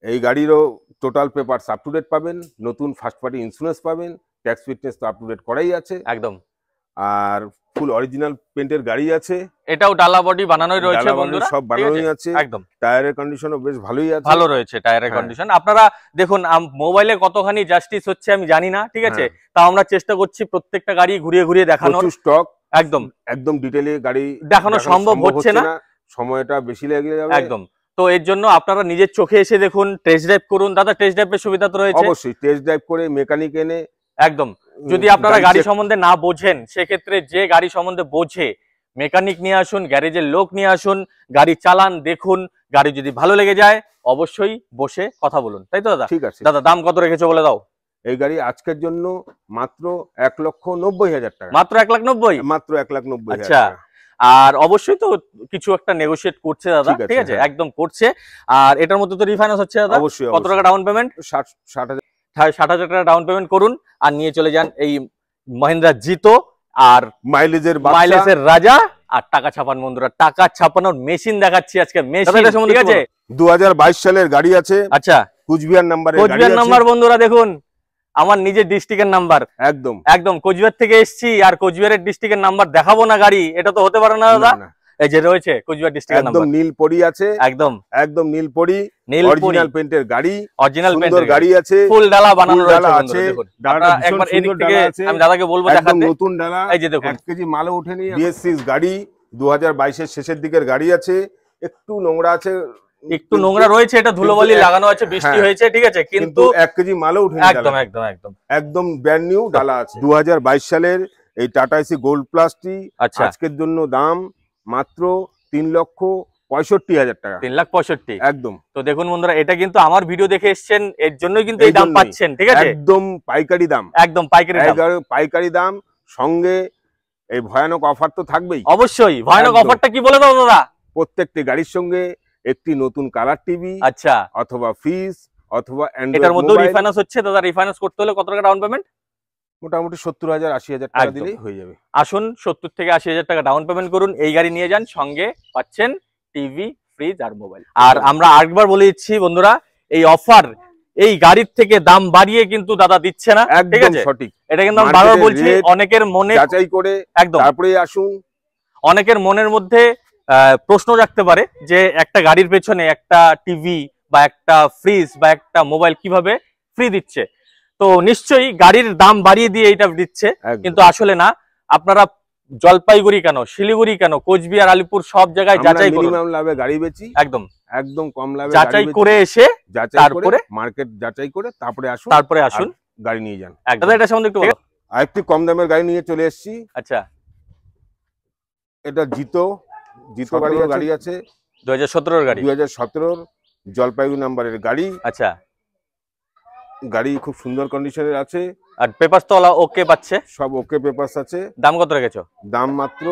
Speaker 2: এই গাড়িরও total papers up to date পাবেন, নতুন ফার্স্ট পার্টি ইন্স্যুরেন্স পাবেন, ট্যাক্স ফিটনেস তো আপ টু ডেট করাই আছে,
Speaker 1: একদম।
Speaker 2: আর ফুল অরিজিনাল পেন্টের গাড়ি আছে।
Speaker 1: এটাও ডালা বডি বানানোই রয়েছে বন্ধুরা,
Speaker 2: সব বানানোই আছে,
Speaker 1: একদম।
Speaker 2: টায়ারের কন্ডিশনও বেশ ভালোই আছে,
Speaker 1: ভালো রয়েছে টায়ারের কন্ডিশন। আপনারা দেখুন মোবাইলে কতখানি জাস্টিস হচ্ছে আমি জানি না, ঠিক আছে, তাও আমরা চেষ্টা করছি প্রত্যেকটা গাড়ি ঘুরিয়ে ঘুরিয়ে দেখানোর।
Speaker 2: স্টক
Speaker 1: একদম
Speaker 2: একদম ডিটেইলে গাড়ি
Speaker 1: দেখানো সম্ভব হচ্ছে না,
Speaker 2: সময়টা বেশি লেগে যাবে
Speaker 1: একদম। তো এর জন্য আপনারা নিজের চোখে এসে দেখুন, টেস্ট ড্রাইভ করুন। দাদা টেস্ট ড্রাইভের সুবিধা তো রয়েছে,
Speaker 2: অবশ্যই টেস্ট ড্রাইভ করে মেকানিক এনে,
Speaker 1: একদম। যদি আপনারা গাড়ি সম্বন্ধে না বোঝেন, সেক্ষেত্রে যে গাড়ি সম্বন্ধে বোঝে মেকানিক নিয়ে আসুন, গ্যারেজের লোক নিয়ে আসুন, গাড়ি চালান, দেখুন, গাড়ি যদি ভালো লেগে যায় অবশ্যই বসে কথা বলুন, তাই তো দাদা?
Speaker 2: ঠিক আছে
Speaker 1: দাদা দাম কত রেখেছো বলে দাও।
Speaker 2: এই গাড়ি আজকের জন্য মাত্র 1,90,000 টাকা,
Speaker 1: মাত্র 1,90,000,
Speaker 2: মাত্র 1,90,000।
Speaker 1: আচ্ছা, আর অবশ্যই তো কিছু একটা নেগোশিয়েট করছে দাদা, ঠিক আছে, একদম করছে। আর এটার মধ্যে তো রিফাইন্যান্স হচ্ছে দাদা,
Speaker 2: অবশ্যই।
Speaker 1: কত টাকা ডাউন পেমেন্ট? 60,000 টাকা ডাউন পেমেন্ট করুন আর নিয়ে চলে যান এই মহিন্দ্রা জিতো, আর মাইলেজের রাজা। আর টাকা ছাপান বন্ধুরা, টাকা ছাপানোর মেশিন দেখাচ্ছি আজকে, মেশিন, ঠিক আছে।
Speaker 2: 2022 সালের গাড়ি আছে,
Speaker 1: আচ্ছা,
Speaker 2: কুচবিহার নাম্বারের গাড়ি আছে।
Speaker 1: কুচবিহার নাম্বার বন্ধুরা দেখুন, আমার নিজের ডিস্ট্রিক্টের নাম্বার,
Speaker 2: একদম
Speaker 1: একদম কোচবিহার থেকে এসেছি, আর কোচবিহারের ডিস্ট্রিক্টের নাম্বার দেখাবো না গাড়ি, এটা তো হতে পারে না দাদা। এই যে রয়েছে কোচবিহার ডিস্ট্রিক্টের নাম্বার,
Speaker 2: একদম নীল পরি আছে, একদম নীল পরি, অরিজিনাল পেন্টের গাড়ি,
Speaker 1: অরিজিনাল পেন্টের
Speaker 2: গাড়ি আছে,
Speaker 1: ফুল ডালা বানানো রয়েছে। দেখুন আপনারা একবার এদিক থেকে আমি দাদাকে বলবো দেখাতে,
Speaker 2: নতুন ডালা, এই যে দেখুন 1 কেজি মালও ওঠেনি। BS6 গাড়ি, 2022 এর শেষের দিকের গাড়ি আছে, একটু নোংরা আছে,
Speaker 1: একটু নোংরা রয়েছে, এটা ধুলোবালি লাগানো আছে, বৃষ্টি হয়েছে, ঠিক আছে, কিন্তু
Speaker 2: 1 কেজি মালও ওঠেনি,
Speaker 1: একদম একদম একদম
Speaker 2: একদম ব্র্যান্ড নিউ ডালা আছে। 2022 সালের এই টাটা এসি গোল্ড প্লাসটি আজকের জন্য দাম মাত্র 3,65,000 টাকা,
Speaker 1: 3,65,000
Speaker 2: একদম।
Speaker 1: তো দেখুন বন্ধুরা, এটা কিন্তু আমার ভিডিও দেখে এসেছেন, এর জন্যই কিন্তু এই দাম পাচ্ছেন, ঠিক আছে,
Speaker 2: একদম পাইকারি দাম,
Speaker 1: একদম পাইকারি
Speaker 2: দাম। সঙ্গে এই ভয়ানক অফার তো থাকবেই,
Speaker 1: অবশ্যই। ভয়ানক অফারটা কি বলে দাও দাদা?
Speaker 2: প্রত্যেকটি গাড়ির সঙ্গে একটি নতুন কালার টিভি,
Speaker 1: আচ্ছা,
Speaker 2: অথবা ফ্রিজ, অথবা অ্যান্ড্রয়েড
Speaker 1: এটার মধ্যে রিফাইন্যান্স হচ্ছে দাদা। রিফাইন্যান্স করতে হলে কত টাকা ডাউন পেমেন্ট?
Speaker 2: মোটামুটি 70,000-80,000 টাকা দিলেই হয়ে যাবে।
Speaker 1: আসুন 70 থেকে 80,000 টাকা ডাউন পেমেন্ট করুন, এই গাড়ি নিয়ে যান, সঙ্গে পাচ্ছেন টিভি, ফ্রিজ আর মোবাইল। আর আমরা আরেকবার বলে দিচ্ছি বন্ধুরা, এই অফার এই গাড়ির থেকে দাম বাড়িয়ে কিন্তু দাদা দিচ্ছে না, ঠিক আছে,
Speaker 2: সঠিক।
Speaker 1: এটা কিন্তু আমি বারবার বলছি, অনেকের মনে
Speaker 2: যাচাই করে একদম তারপরেই আসুন।
Speaker 1: অনেকের মনের মধ্যে প্রশ্ন রাখতে পারে যে একটা গাড়ির পেছনে একটা টিভি বা একটা ফ্রিজ বা একটা মোবাইল কিভাবে ফ্রি দিচ্ছে। তো নিশ্চয়ই গাড়ির দাম বাড়িয়ে দিয়ে এটা দিচ্ছে, কিন্তু আসলে না। আপনারা জলপাইগুড়ি কেন, শিলিগুড়ি কেন, কোচবিহার, আলিপুর সব জায়গায় যাচাই করুন,
Speaker 2: মিনিমাম লাভে গাড়ি বেচি,
Speaker 1: একদম
Speaker 2: একদম কম লাভে
Speaker 1: যাচাই করে এসে,
Speaker 2: তারপরে মার্কেট যাচাই করে তারপরে আসুন গাড়ি নিয়ে যান।
Speaker 1: দাদা এটা সম্বন্ধে একটু বলো।
Speaker 2: আরেকটি কম দামের গাড়ি নিয়ে চলে এসেছি।
Speaker 1: আচ্ছা,
Speaker 2: এটা জিতো গাড়ি আছে,
Speaker 1: 2017 এর গাড়ি,
Speaker 2: 2017 জলপাইগুড়ি নাম্বারের গাড়ি। আচ্ছা, গাড়ি খুব সুন্দর কন্ডিশনের আছে,
Speaker 1: আর পেপারস তো ওকে পাচ্ছে,
Speaker 2: সব ওকে পেপারস আছে।
Speaker 1: দাম কত রেখেছো?
Speaker 2: দাম মাত্র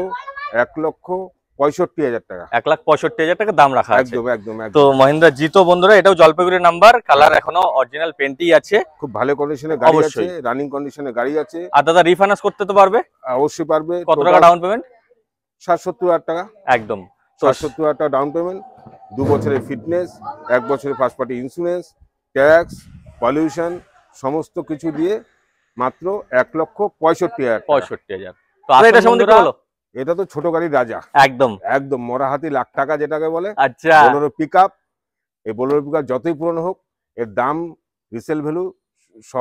Speaker 2: 1,65,000 টাকা,
Speaker 1: 1,65,000 টাকা দাম রাখা আছে,
Speaker 2: একদম একদম।
Speaker 1: তো মহিন্দ্রা জিতো বন্ধুরা, এটাও জলপাইগুড়ির নাম্বার, কালার এখনো অরিজিনাল পেন্টই আছে,
Speaker 2: খুব ভালো কন্ডিশনে গাড়ি আছে, রানিং কন্ডিশনে গাড়ি আছে।
Speaker 1: আর দাদা রিফাইন্যান্স করতে তো পারবে?
Speaker 2: অবশ্যই পারবে।
Speaker 1: কত টাকা ডাউন পেমেন্ট?
Speaker 2: 60,000 টাকা,
Speaker 1: একদম
Speaker 2: 60,000 টাকা ডাউন পেমেন্ট, 2 বছরের ফিটনেস, 1 বছরের first party insurance, tax, pollution সমস্ত কিছু দিয়ে মাত্র 1,65,000।
Speaker 1: তো আর এটা সম্বন্ধে কি বলো?
Speaker 2: এটা তো ছোট গাড়ির রাজা,
Speaker 1: একদম
Speaker 2: একদম মরা হাতি লাখ টাকা যেটাকে বলে।
Speaker 1: আচ্ছা,
Speaker 2: বোলেরো পিকআপ, এই বোলেরো পিকআপ যতই পুরনো হোক এর দাম রিসেল ভ্যালু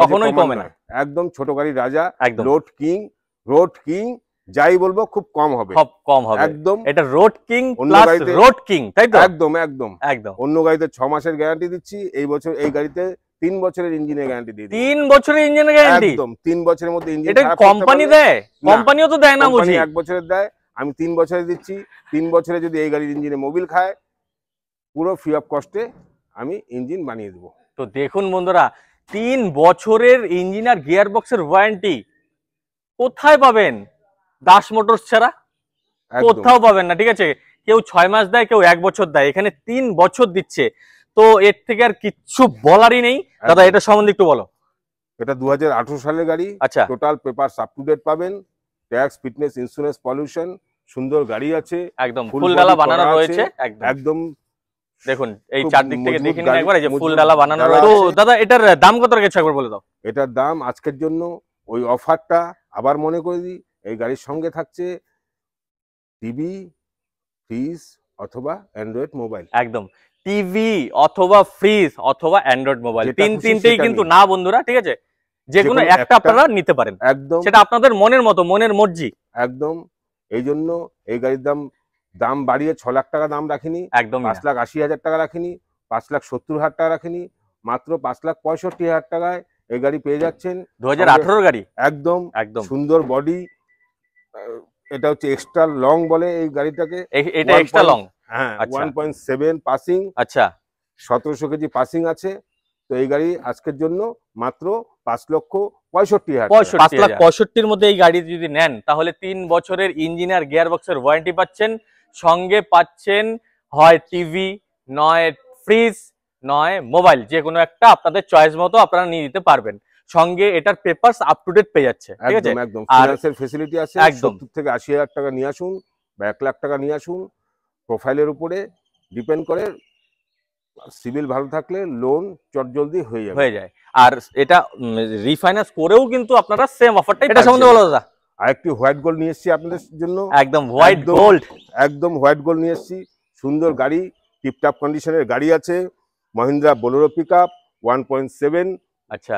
Speaker 1: কখনোই কমে না,
Speaker 2: একদম ছোট গাড়ির রাজা, রোড কিং যাই বলবো খুব কম হবে, একদম। এটা road king plus road king, তাই তো? একদম একদম একদম। অন্য গাড়িতে 6 মাসের গ্যারান্টি দিচ্ছি, এই বছর এই গাড়িতে 3 বছরের ইঞ্জিনের গ্যারান্টি দিয়ে দিই।
Speaker 1: 3 বছরের ইঞ্জিনের গ্যারান্টি? একদম 3 বছরের মধ্যে ইঞ্জিন। এটা কোম্পানি দেয়? কোম্পানিও তো দেয় না বুঝি।
Speaker 2: 1 বছরের দেয়, আমি 3 বছরের দিচ্ছি। 3 বছরে যদি এই গাড়ির ইঞ্জিনে মোবিল খায়, পুরো ফ্রি অফ কস্টে আমি ইঞ্জিন বানিয়ে দেবো।
Speaker 1: তো দেখুন বন্ধুরা, 3 বছরের ইঞ্জিন আর গিয়ার বক্সের ওয়ারেন্টি কোথায় পাবেন? দাস মোটরস ছাড়া কোথাও পাবেন না, ঠিক আছে। কেউ 6 মাস দেয়, কেউ 1 বছর দেয়, এখানে 3 বছর দিচ্ছে। তো এর থেকে আর কিচ্ছু বলারই নেই। দাদা এটা সম্বন্ধে একটু বলো।
Speaker 2: এটা 2018 সালের গাড়ি। আচ্ছা, total papers up to date পাবেন, ট্যাক্স, ফিটনেস, ইন্স্যুরেন্স, পলিউশন সুন্দর গাড়ি আছে,
Speaker 1: একদম ফুল ডালা বানানো রয়েছে।
Speaker 2: একদম
Speaker 1: দেখুন এই চারদিক থেকে দেখে নিন একবার, এই যে ফুল ডালা বানানো রয়েছে। তো দাদা এটার দাম কত রেখেছো একবার বলে দাও।
Speaker 2: এটার দাম আজকের জন্য ওই অফারটা আবার মনে করে দিই, এই গাড়ির সঙ্গে থাকছে টিভি, ফ্রিজ অথবা অ্যান্ড্রয়েড মোবাইল।
Speaker 1: একদম টিভি অথবা ফ্রিজ অথবা অ্যান্ড্রয়েড মোবাইল, তিনটেই কিন্তু না বন্ধুরা, ঠিক আছে, যে কোনো একটা আপনারা নিতে পারেন,
Speaker 2: একদম
Speaker 1: সেটা আপনাদের মনের মতো, মনের মর্জি।
Speaker 2: একদম এই জন্য এই গাড়ির দাম বাড়িয়ে 6 লাখ টাকা দাম রাখিনি,
Speaker 1: একদম
Speaker 2: 5,80,000 টাকা রাখিনি, 5,70,000 টাকা রাখিনি, মাত্র 5,65,000 টাকায় এই গাড়ি পেয়ে যাচ্ছেন।
Speaker 1: 2018 গাড়ি,
Speaker 2: একদম
Speaker 1: একদম
Speaker 2: সুন্দর বডি। এটা হচ্ছে এক্সট্রা লং বলে এই গাড়িটাকে,
Speaker 1: এটা এক্সট্রা লং।
Speaker 2: হ্যাঁ 1.7 পাসিং,
Speaker 1: আচ্ছা
Speaker 2: 1700 কেজি পাসিং আছে। তো এই গাড়ি আজকের জন্য মাত্র 5,65,000।
Speaker 1: 5,65,000 মধ্যে এই গাড়ি যদি নেন তাহলে 3 বছরের ইঞ্জিনিয়ার গিয়ার বক্সের ওয়ারেন্টি পাচ্ছেন, সঙ্গে পাচ্ছেন হয় টিভি, নয় ফ্রিজ, নয় মোবাইল, যে কোনো একটা আপনাদের চয়েস মতো আপনারা নিয়ে নিতে পারবেন। সঙ্গে এটার পেপারস আপ টু ডেট পেয়ে যাচ্ছে, ঠিক আছে,
Speaker 2: একদম ফিনান্সের ফ্যাসিলিটি আছে।
Speaker 1: একদম
Speaker 2: 70 থেকে 80,000 টাকা নিয়ে আসুন বা 1 লাখ টাকা নিয়ে আসুন, প্রোফাইলের উপরে ডিপেন্ড করে। সিভিল ভালো থাকলে লোন চটজলদি হয়ে যায়।
Speaker 1: আর এটা রিফাইন্যান্স করেও কিন্তু আপনারা সেম অফারটাই, এটা সম্বন্ধে বলো দাদা।
Speaker 2: আরেকটি হোয়াইট গোল্ড নিয়ে এসেছি আপনাদের জন্য,
Speaker 1: একদম হোয়াইট গোল্ড,
Speaker 2: একদম হোয়াইট গোল্ড নিয়ে এসেছি। সুন্দর গাড়ি, টিপটপ কন্ডিশনের গাড়ি আছে, মহিন্দ্রা বোলেরো পিকআপ 1.7।
Speaker 1: আচ্ছা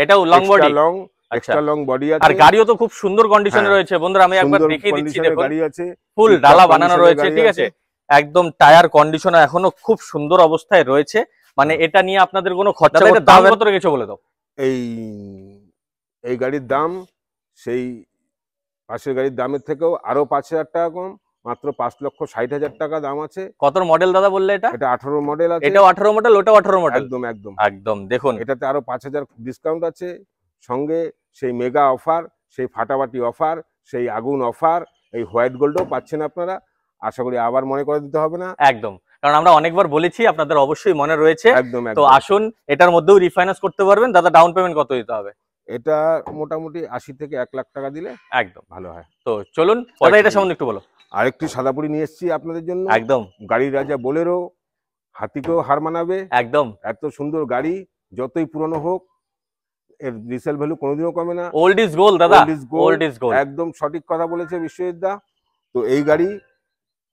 Speaker 1: এটাও long body,
Speaker 2: long extra long body আছে,
Speaker 1: আর গাড়িও তো খুব সুন্দর কন্ডিশনে রয়েছে বন্ধুরা। আমি একবার দেখিয়ে দিচ্ছি, দেখুন
Speaker 2: গাড়ি আছে,
Speaker 1: ফুল ডালা বানানো রয়েছে, ঠিক আছে, একদম টায়ার কন্ডিশন এখনো খুব সুন্দর অবস্থায় রয়েছে। মানে এটা নিয়ে আপনাদের কোনো খরচা করতে হবে না। কত রেখেছো বলে দাও।
Speaker 2: এই গাড়ির দাম সেই পাশের গাড়ির দামের থেকেও আরো 5,000 টাকা কম, মাত্র 5,60,000 টাকা দাম আছে।
Speaker 1: কত মডেল দাদা বললে? এটা
Speaker 2: 18 মডেল আছে,
Speaker 1: এটাও 18 মডেল, ওটাও 18 মডেল,
Speaker 2: একদম একদম
Speaker 1: একদম। দেখুন
Speaker 2: এটাতে আরো 5,000 ডিসকাউন্ট আছে, সঙ্গে সেই মেগা অফার, সেই ফাটাফাটি অফার, সেই আগুন অফার, এই হোয়াইট গোল্ডও পাচ্ছেন আপনারা। আশা করি আবার মনে করে দিতে হবে না,
Speaker 1: একদম, কারণ আমরা অনেকবার বলেছি, আপনাদের অবশ্যই মনে রয়েছে।
Speaker 2: একদম
Speaker 1: তো আসুন, এটার মধ্যেও রিফাইন্যান্স করতে পারবেন। দাদা ডাউন পেমেন্ট কত দিতে হবে?
Speaker 2: এটা মোটামুটি 80 থেকে 1 লাখ টাকা দিলে
Speaker 1: একদম
Speaker 2: ভালো হয়।
Speaker 1: তো চলুন দাদা এটা সম্বন্ধে একটু বলো।
Speaker 2: আরেকটি সাদাপুরি নিয়ে এসেছি আপনাদের জন্য,
Speaker 1: একদম
Speaker 2: গাড়ির রাজা বোলেরো, হাতিকেও হার মানাবে।
Speaker 1: একদম
Speaker 2: এত সুন্দর গাড়ি, যতই পুরনো হোক এর রিসেল ভ্যালু কোনোদিনও কমে না।
Speaker 1: ওল্ড ইজ গোল্ড দাদা,
Speaker 2: ওল্ড ইজ গোল্ড, একদম সঠিক কথা বলেছে বিশ্বজিৎ দা। তো এই গাড়ি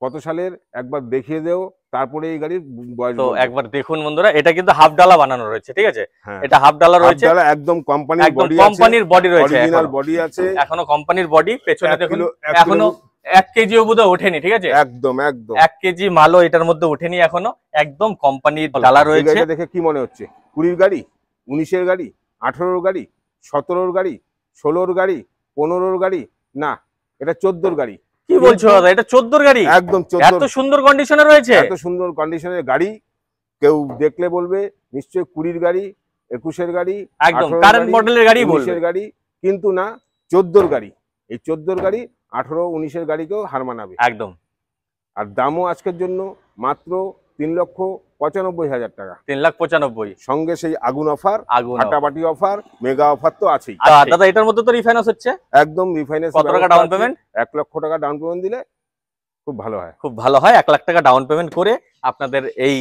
Speaker 2: কত সালের একবার দেখিয়ে দেও, তারপরে এই গাড়ির বয়স
Speaker 1: তো একবার দেখুন বন্ধুরা। এটা কিন্তু হাফ ডালা বানানো রয়েছে, ঠিক আছে,
Speaker 2: হ্যাঁ
Speaker 1: এটা হাফ ডালা রয়েছে,
Speaker 2: একদম কোম্পানির বডি,
Speaker 1: কোম্পানির বডি রয়েছে,
Speaker 2: অরিজিনাল বডি আছে,
Speaker 1: এখনো কোম্পানির বডি। পেছনে দেখুন এখনো 1 কেজিও বোধহয় ওঠেনি, ঠিক আছে,
Speaker 2: একদম একদম
Speaker 1: 1 কেজি মালও এটার মধ্যে ওঠেনি এখনো, একদম কোম্পানির ডালা রয়েছে।
Speaker 2: এটা দেখে কি মনে হচ্ছে 20-র গাড়ি, 19-এর গাড়ি, 18-র গাড়ি, 17-র গাড়ি, 16-র গাড়ি, 15-র গাড়ি? না, এটা 14-র গাড়ি।
Speaker 1: কি বলছো দাদা, এটা 14-র গাড়ি?
Speaker 2: একদম 14,
Speaker 1: এত সুন্দর কন্ডিশনে রয়েছে,
Speaker 2: এত সুন্দর কন্ডিশনের গাড়ি কেউ দেখলে বলবে নিশ্চয়ই 20-র গাড়ি, 21-এর গাড়ি,
Speaker 1: একদম কারেন্ট মডেলের গাড়ি বলবে,
Speaker 2: 19-এর গাড়ি, কিন্তু না, 14-র গাড়ি। এই 14-র গাড়ি 18-19-এর গাড়িকেও হার মানাবে
Speaker 1: একদম।
Speaker 2: আর দামও আজকের জন্য মাত্র 3,95,000 টাকা,
Speaker 1: 3,95,000,
Speaker 2: সঙ্গে সেই আগুন অফার, ফাটাফাটি অফার, মেগা অফার তো আছেই।
Speaker 1: দাদা এটার মধ্যে তো রিফাইন্যান্স হচ্ছে,
Speaker 2: একদম রিফাইন্যান্স।
Speaker 1: কত টাকা ডাউন পেমেন্ট?
Speaker 2: 1 লক্ষ টাকা ডাউন পেমেন্ট দিলে খুব ভালো হয়,
Speaker 1: খুব ভালো হয়। 1 লাখ টাকা ডাউন পেমেন্ট করে আপনাদের এই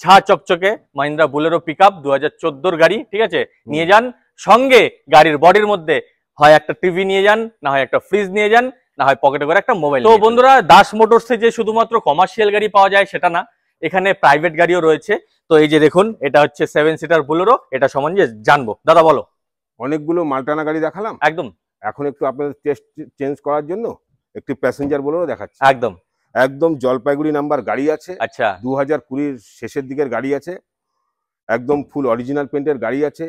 Speaker 1: ঝা চকচকে মহিন্দ্রা বোলেরো পিকআপ 2014-র গাড়ি, ঠিক আছে, নিয়ে যান। সঙ্গে গাড়ির বডির মধ্যে হয় একটা টিভি নিয়ে যান, না হয় একটা ফ্রিজ নিয়ে যান, না হয় পকেটে করে একটা মোবাইল। তো বন্ধুরা, দাস মোটরসে যে শুধুমাত্র কমার্শিয়াল গাড়ি পাওয়া যায় সেটা না, এখানে প্রাইভেট গাড়িও রয়েছে। তো এই যে দেখুন, এটা হচ্ছে 7 সিটার বোলেরো, এটা সম্বন্ধে জানবো। দাদা বলো।
Speaker 2: অনেকগুলো মালটানা গাড়ি দেখালাম,
Speaker 1: একদম,
Speaker 2: এখন একটু আপনাদের টেস্ট চেঞ্জ করার জন্য একটি প্যাসেঞ্জার বোলেরো দেখাচ্ছি।
Speaker 1: একদম
Speaker 2: একদম জলপাইগুড়ি নাম্বার গাড়ি আছে,
Speaker 1: আচ্ছা
Speaker 2: 2020-র শেষের দিকের গাড়ি আছে, একদম ফুল অরিজিনাল পেন্টের গাড়ি আছে,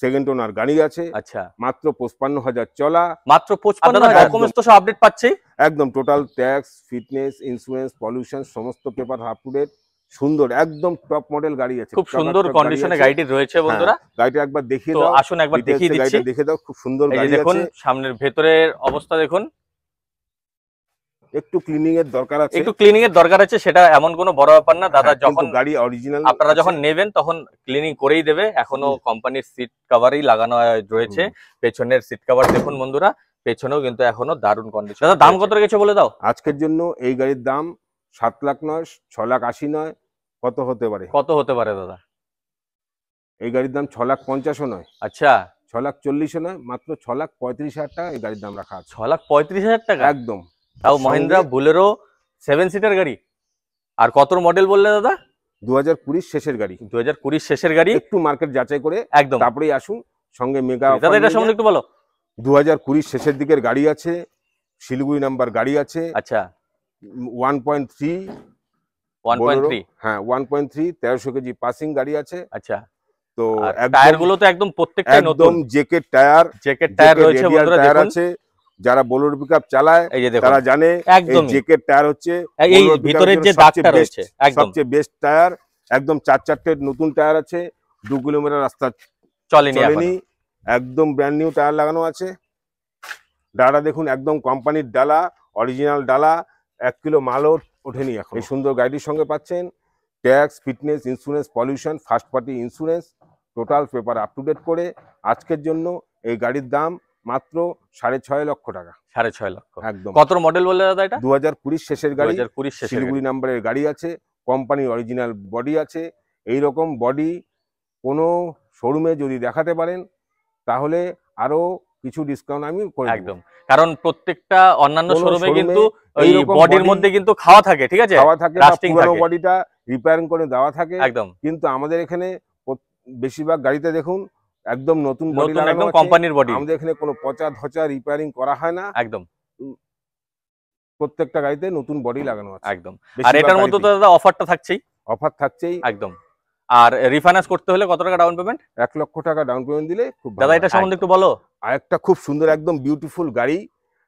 Speaker 2: সেকেন্ড ওনার গাড়ি আছে,
Speaker 1: আচ্ছা
Speaker 2: মাত্র 55,000 চলা,
Speaker 1: মাত্র 55,000। ডকুমেন্টস তো সব আপডেট পাচ্ছি,
Speaker 2: একদম total tax, fitness, insurance, pollution সমস্ত পেপার আপ টু ডেট, সুন্দর একদম টপ মডেল গাড়ি আছে,
Speaker 1: খুব সুন্দর কন্ডিশনে গাড়িটি রয়েছে বন্ধুরা।
Speaker 2: গাড়িটা একবার দেখিয়ে দাও,
Speaker 1: আসুন একবার দেখিয়ে দিচ্ছি,
Speaker 2: দেখে দাও, খুব সুন্দর গাড়ি আছে।
Speaker 1: দেখুন সামনের ভেতরের অবস্থা দেখুন,
Speaker 2: একটু ক্লিনিং এর দরকার আছে,
Speaker 1: একটু ক্লিনিং এর দরকার আছে, সেটা এমন কোনো বড় ব্যাপার না দাদা। যখন
Speaker 2: গাড়ি অরিজিনাল
Speaker 1: আপনারা যখন নেবেন তখন ক্লিনিং করেই দেবে। এখনো কোম্পানির সিট কভারই লাগানো রয়েছে, পেছনের সিট কভার দেখুন বন্ধুরা, পেছনেও কিন্তু এখনো দারুণ কন্ডিশন। দাদা দাম কত রেখেছো বলে দাও।
Speaker 2: আজকের জন্য এই গাড়ির দাম 7 লাখ নয়, 6 লাখ 80 নয়, কত হতে পারে?
Speaker 1: কত হতে পারে দাদা?
Speaker 2: এই গাড়ির দাম 6 লাখ 50ও নয়,
Speaker 1: আচ্ছা
Speaker 2: 6 লাখ 40ও নয়, মাত্র 6 লাখ 35 হাজার টাকা এই গাড়ির দাম রাখা আছে।
Speaker 1: 6,35,000 টাকা
Speaker 2: একদম।
Speaker 1: তাও মহিন্দ্রা বুলেরো 7 সিটার গাড়ি। আর কত মডেল বললে দাদা?
Speaker 2: 2020 শেষের গাড়ি,
Speaker 1: 2020 শেষের গাড়ি।
Speaker 2: একটু মার্কেট যাচাই করে
Speaker 1: একদম
Speaker 2: তারপরেই আসুন, সঙ্গে মেগা
Speaker 1: দাদা এটা সম্বন্ধে একটু বলো।
Speaker 2: 2020 শেষের দিকের গাড়ি আছে, শিলিগুড়ি নাম্বার গাড়ি আছে।
Speaker 1: আচ্ছা
Speaker 2: 1.3
Speaker 1: 1.3
Speaker 2: হ্যাঁ 1.3 1300 কেজি পাসিং গাড়ি আছে।
Speaker 1: আচ্ছা
Speaker 2: তো
Speaker 1: টায়ার গুলো তো একদম প্রত্যেকটাই নতুন,
Speaker 2: একদম জেকেট টায়ার,
Speaker 1: জেকেট টায়ার রয়েছে বন্ধুরা
Speaker 2: টায়ার
Speaker 1: দেখুন।
Speaker 2: আছে। যারা বোলেরো পিকআপ চালায়
Speaker 1: এই যে দেখুন
Speaker 2: তারা জানে
Speaker 1: একদম
Speaker 2: জেকেট টায়ার হচ্ছে
Speaker 1: এই ভিতরের যে দাগটা রয়েছে একদম
Speaker 2: সবচেয়ে বেস্ট টায়ার। একদম 4-4টে নতুন টায়ার আছে, 2 কিলোমিটার রাস্তা
Speaker 1: চলেনি।
Speaker 2: একদম ব্র্যান্ড নিউ টায়ার লাগানো আছে। ডালা দেখুন একদম কোম্পানির ডালা, অরিজিনাল ডালা, 1 কিলো মালও ওঠেনি এখন। এই সুন্দর গাড়ির সঙ্গে পাচ্ছেন tax, fitness, insurance, pollution, first party insurance, total paper up to date করে। আজকের জন্য এই গাড়ির দাম মাত্র 6.5 লক্ষ টাকা।
Speaker 1: 6.5 লক্ষ
Speaker 2: একদম।
Speaker 1: কত মডেল বললে দাদা এটা?
Speaker 2: 2020 শেষের গাড়ি,
Speaker 1: 2020 শেষের
Speaker 2: শিলিগুড়ি নাম্বারের গাড়ি আছে, কোম্পানির অরিজিনাল বডি আছে। এই রকম বডি কোনো শোরুমে যদি দেখাতে পারেন তাহলে আরো কিছু ডিসকাউন্ট আমি করে দেব।
Speaker 1: একদম, কারণ প্রত্যেকটা অন্যান্য শোরুমে কিন্তু ওই
Speaker 2: এইরকম
Speaker 1: বডির মধ্যে কিন্তু খাওয়া থাকে, ঠিক আছে,
Speaker 2: খাওয়া থাকে,
Speaker 1: রাস্টিং
Speaker 2: পুরনো
Speaker 1: থাকে,
Speaker 2: বডিটা রিপেয়ারিং করে দেওয়া থাকে।
Speaker 1: একদম।
Speaker 2: কিন্তু আমাদের এখানে বেশিরভাগ গাড়িতে দেখুন একদম নতুন বডি লাগানো
Speaker 1: একদম
Speaker 2: আছে,
Speaker 1: কোম্পানির বডি।
Speaker 2: আমাদের এখানে কোনো পচা ধচা রিপেয়ারিং করা হয় না,
Speaker 1: একদম
Speaker 2: প্রত্যেকটা গাড়িতে নতুন বডি লাগানো আছে
Speaker 1: একদম। আর এটার মধ্যে তো দাদা অফারটা থাকছেই।
Speaker 2: অফার থাকছেই
Speaker 1: একদম। আর রিফাইন্যান্স করতে হলে কত টাকা ডাউন পেমেন্ট?
Speaker 2: 1 লক্ষ টাকা ডাউন পেমেন্ট দিলে খুব ভালো।
Speaker 1: দাদা এটা সম্বন্ধে একটু বলো।
Speaker 2: আর একটা খুব সুন্দর একদম বিউটিফুল গাড়ি,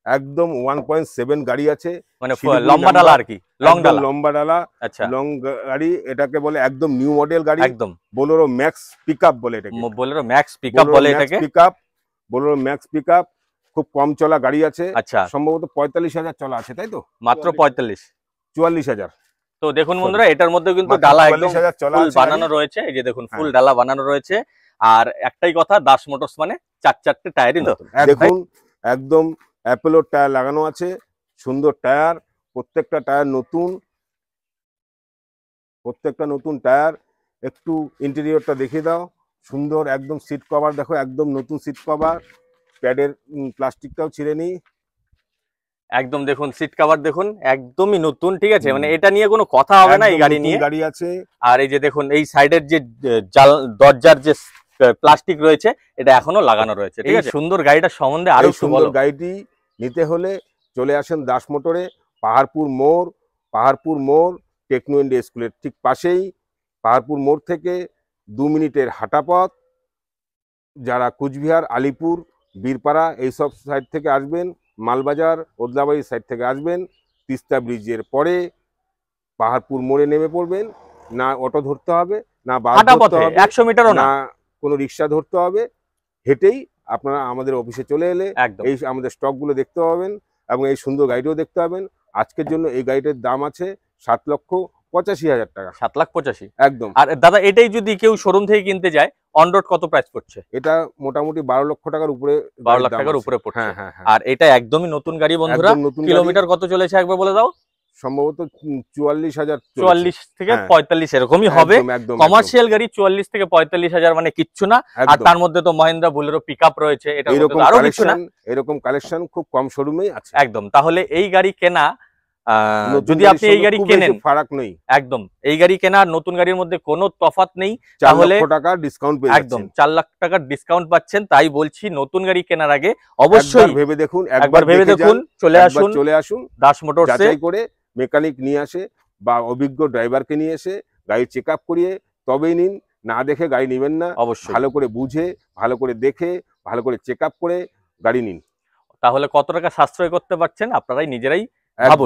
Speaker 2: একদম 1.7 গাড়ি আছে,
Speaker 1: মানে লম্বা ডালা আর কি, লং ডালা,
Speaker 2: লম্বা ডালা।
Speaker 1: আচ্ছা
Speaker 2: লং গাড়ি, এটাকে বলে একদম নিউ মডেল গাড়ি।
Speaker 1: একদম
Speaker 2: বোলেরো ম্যাক্স পিকআপ বলে এটাকে,
Speaker 1: বোলেরো ম্যাক্স পিকআপ বলে এটাকে।
Speaker 2: বোলেরো ম্যাক্স পিকআপ, খুব কম চলা গাড়ি আছে।
Speaker 1: আচ্ছা
Speaker 2: সম্ভবত 45,000 চলা আছে, তাই তো?
Speaker 1: মাত্র
Speaker 2: 44,000।
Speaker 1: তো দেখুন বন্ধুরা এটার মধ্যে কিন্তু ডালা একদম ফুল বানানো রয়েছে, এই যে দেখুন ফুল ডালা বানানো রয়েছে। আর একটাই কথা, দাস মোটরস মানে 4-4টে টায়ারই নতুন।
Speaker 2: দেখুন একদম অ্যাপোলোর টায়ার লাগানো আছে, সুন্দর টায়ার, প্রত্যেকটা টায়ার নতুন, প্রত্যেকটা নতুন টায়ার। একটু ইন্টেরিয়রটা দেখিয়ে দাও, সুন্দর একদম সিট কভার দেখো, একদম নতুন সিট কভার, প্যাডের প্লাস্টিকটাও ছিঁড়ে নি।
Speaker 1: একদম দেখুন সিট কভার দেখুন একদমই নতুন, ঠিক আছে, মানে এটা নিয়ে কোনো কথা হবে না এই গাড়ি নিয়ে।
Speaker 2: গাড়ি আছে।
Speaker 1: আর এই যে দেখুন এই সাইডের যে দরজার যে প্লাস্টিক রয়েছে এটা এখনো লাগানো রয়েছে, ঠিক আছে। সুন্দর গাড়িটার সম্বন্ধে আরো
Speaker 2: সুন্দর গাড়িটি নিতে হলে চলে আসেন দাস মোটরে, পাহাড়পুর মোড় টেকনো ইন্ডিয়া স্কুলের ঠিক পাশেই। পাহাড়পুর মোড় থেকে 2 মিনিটের হাঁটা পথ। যারা কুচবিহার, আলিপুর, বীরপাড়া এইসব সাইড থেকে আসবেন, মালবাজার, ওদলাবাড়ি সাইড থেকে আসবেন, তিস্তা ব্রিজের পরে পাহাড়পুর মোড়ে নেমে পড়বেন। না অটো ধরতে হবে, না বাস ধরতে হবে,
Speaker 1: 100 মিটারও না,
Speaker 2: কোনো রিক্সা ধরতে হবে, হেঁটেই আপনারা আমাদের অফিসে চলে এলে এই আমাদের স্টকগুলো দেখতে পাবেন এবং এই সুন্দর গাড়িটিও দেখতে পাবেন। আজকের জন্য এই গাড়িটার দাম আছে 7,85,000 টাকা।
Speaker 1: 7,85,000
Speaker 2: একদম।
Speaker 1: আর দাদা এটাই যদি কেউ শোরুম থেকে কিনতে যায় অন রোড কত প্রাইস পড়ছে?
Speaker 2: এটা মোটামুটি 12 লক্ষ টাকার উপরে,
Speaker 1: 12 লাখ টাকার উপরে পড়ছে।
Speaker 2: হ্যাঁ।
Speaker 1: আর এটা একদমই নতুন গাড়ি বন্ধুরা। কিলোমিটার কত চলেছে একবার বলে দাও।
Speaker 2: সম্ভবত 44,000,
Speaker 1: 44 থেকে 45 এরকমই হবে। কমার্শিয়াল গাড়ি 44 থেকে 45,000 মানে কিচ্ছু না। আর তার মধ্যে তো মহিন্দ্রা বুলেরো পিকআপ রয়েছে, এটা আরো কিছু না।
Speaker 2: এরকম কালেকশন খুব কম শোরুমেই আছে।
Speaker 1: একদম। তাহলে এই গাড়ি কেনা, যদি আপনি এই গাড়ি কেনেন,
Speaker 2: ফারাক নেই
Speaker 1: একদম, এই গাড়ি কেনা আর নতুন গাড়ির মধ্যে কোনো তফাৎ নেই। তাহলে
Speaker 2: 4 লক্ষ টাকা ডিসকাউন্ট পেয়ে যাচ্ছেন।
Speaker 1: একদম 4 লাখ টাকার ডিসকাউন্ট পাচ্ছেন। তাই বলছি নতুন গাড়ি কেনার আগে অবশ্যই
Speaker 2: ভেবে দেখুন,
Speaker 1: একবার ভেবে দেখুন, চলে আসুন দাস মোটরসে।
Speaker 2: যাচাই করে মেকানিক নিয়ে আসে বা অভিজ্ঞ ড্রাইভারকে নিয়ে এসে গাড়ি চেক আপ করিয়ে তবেই নিন। না দেখে গাড়ি নেবেন না,
Speaker 1: অবশ্যই
Speaker 2: ভালো করে বুঝে, ভালো করে দেখে, ভালো করে চেক আপ করে গাড়ি নিন।
Speaker 1: তাহলে কত টাকা সাশ্রয় করতে পারছেন আপনারাই নিজেরাই ভাবুন।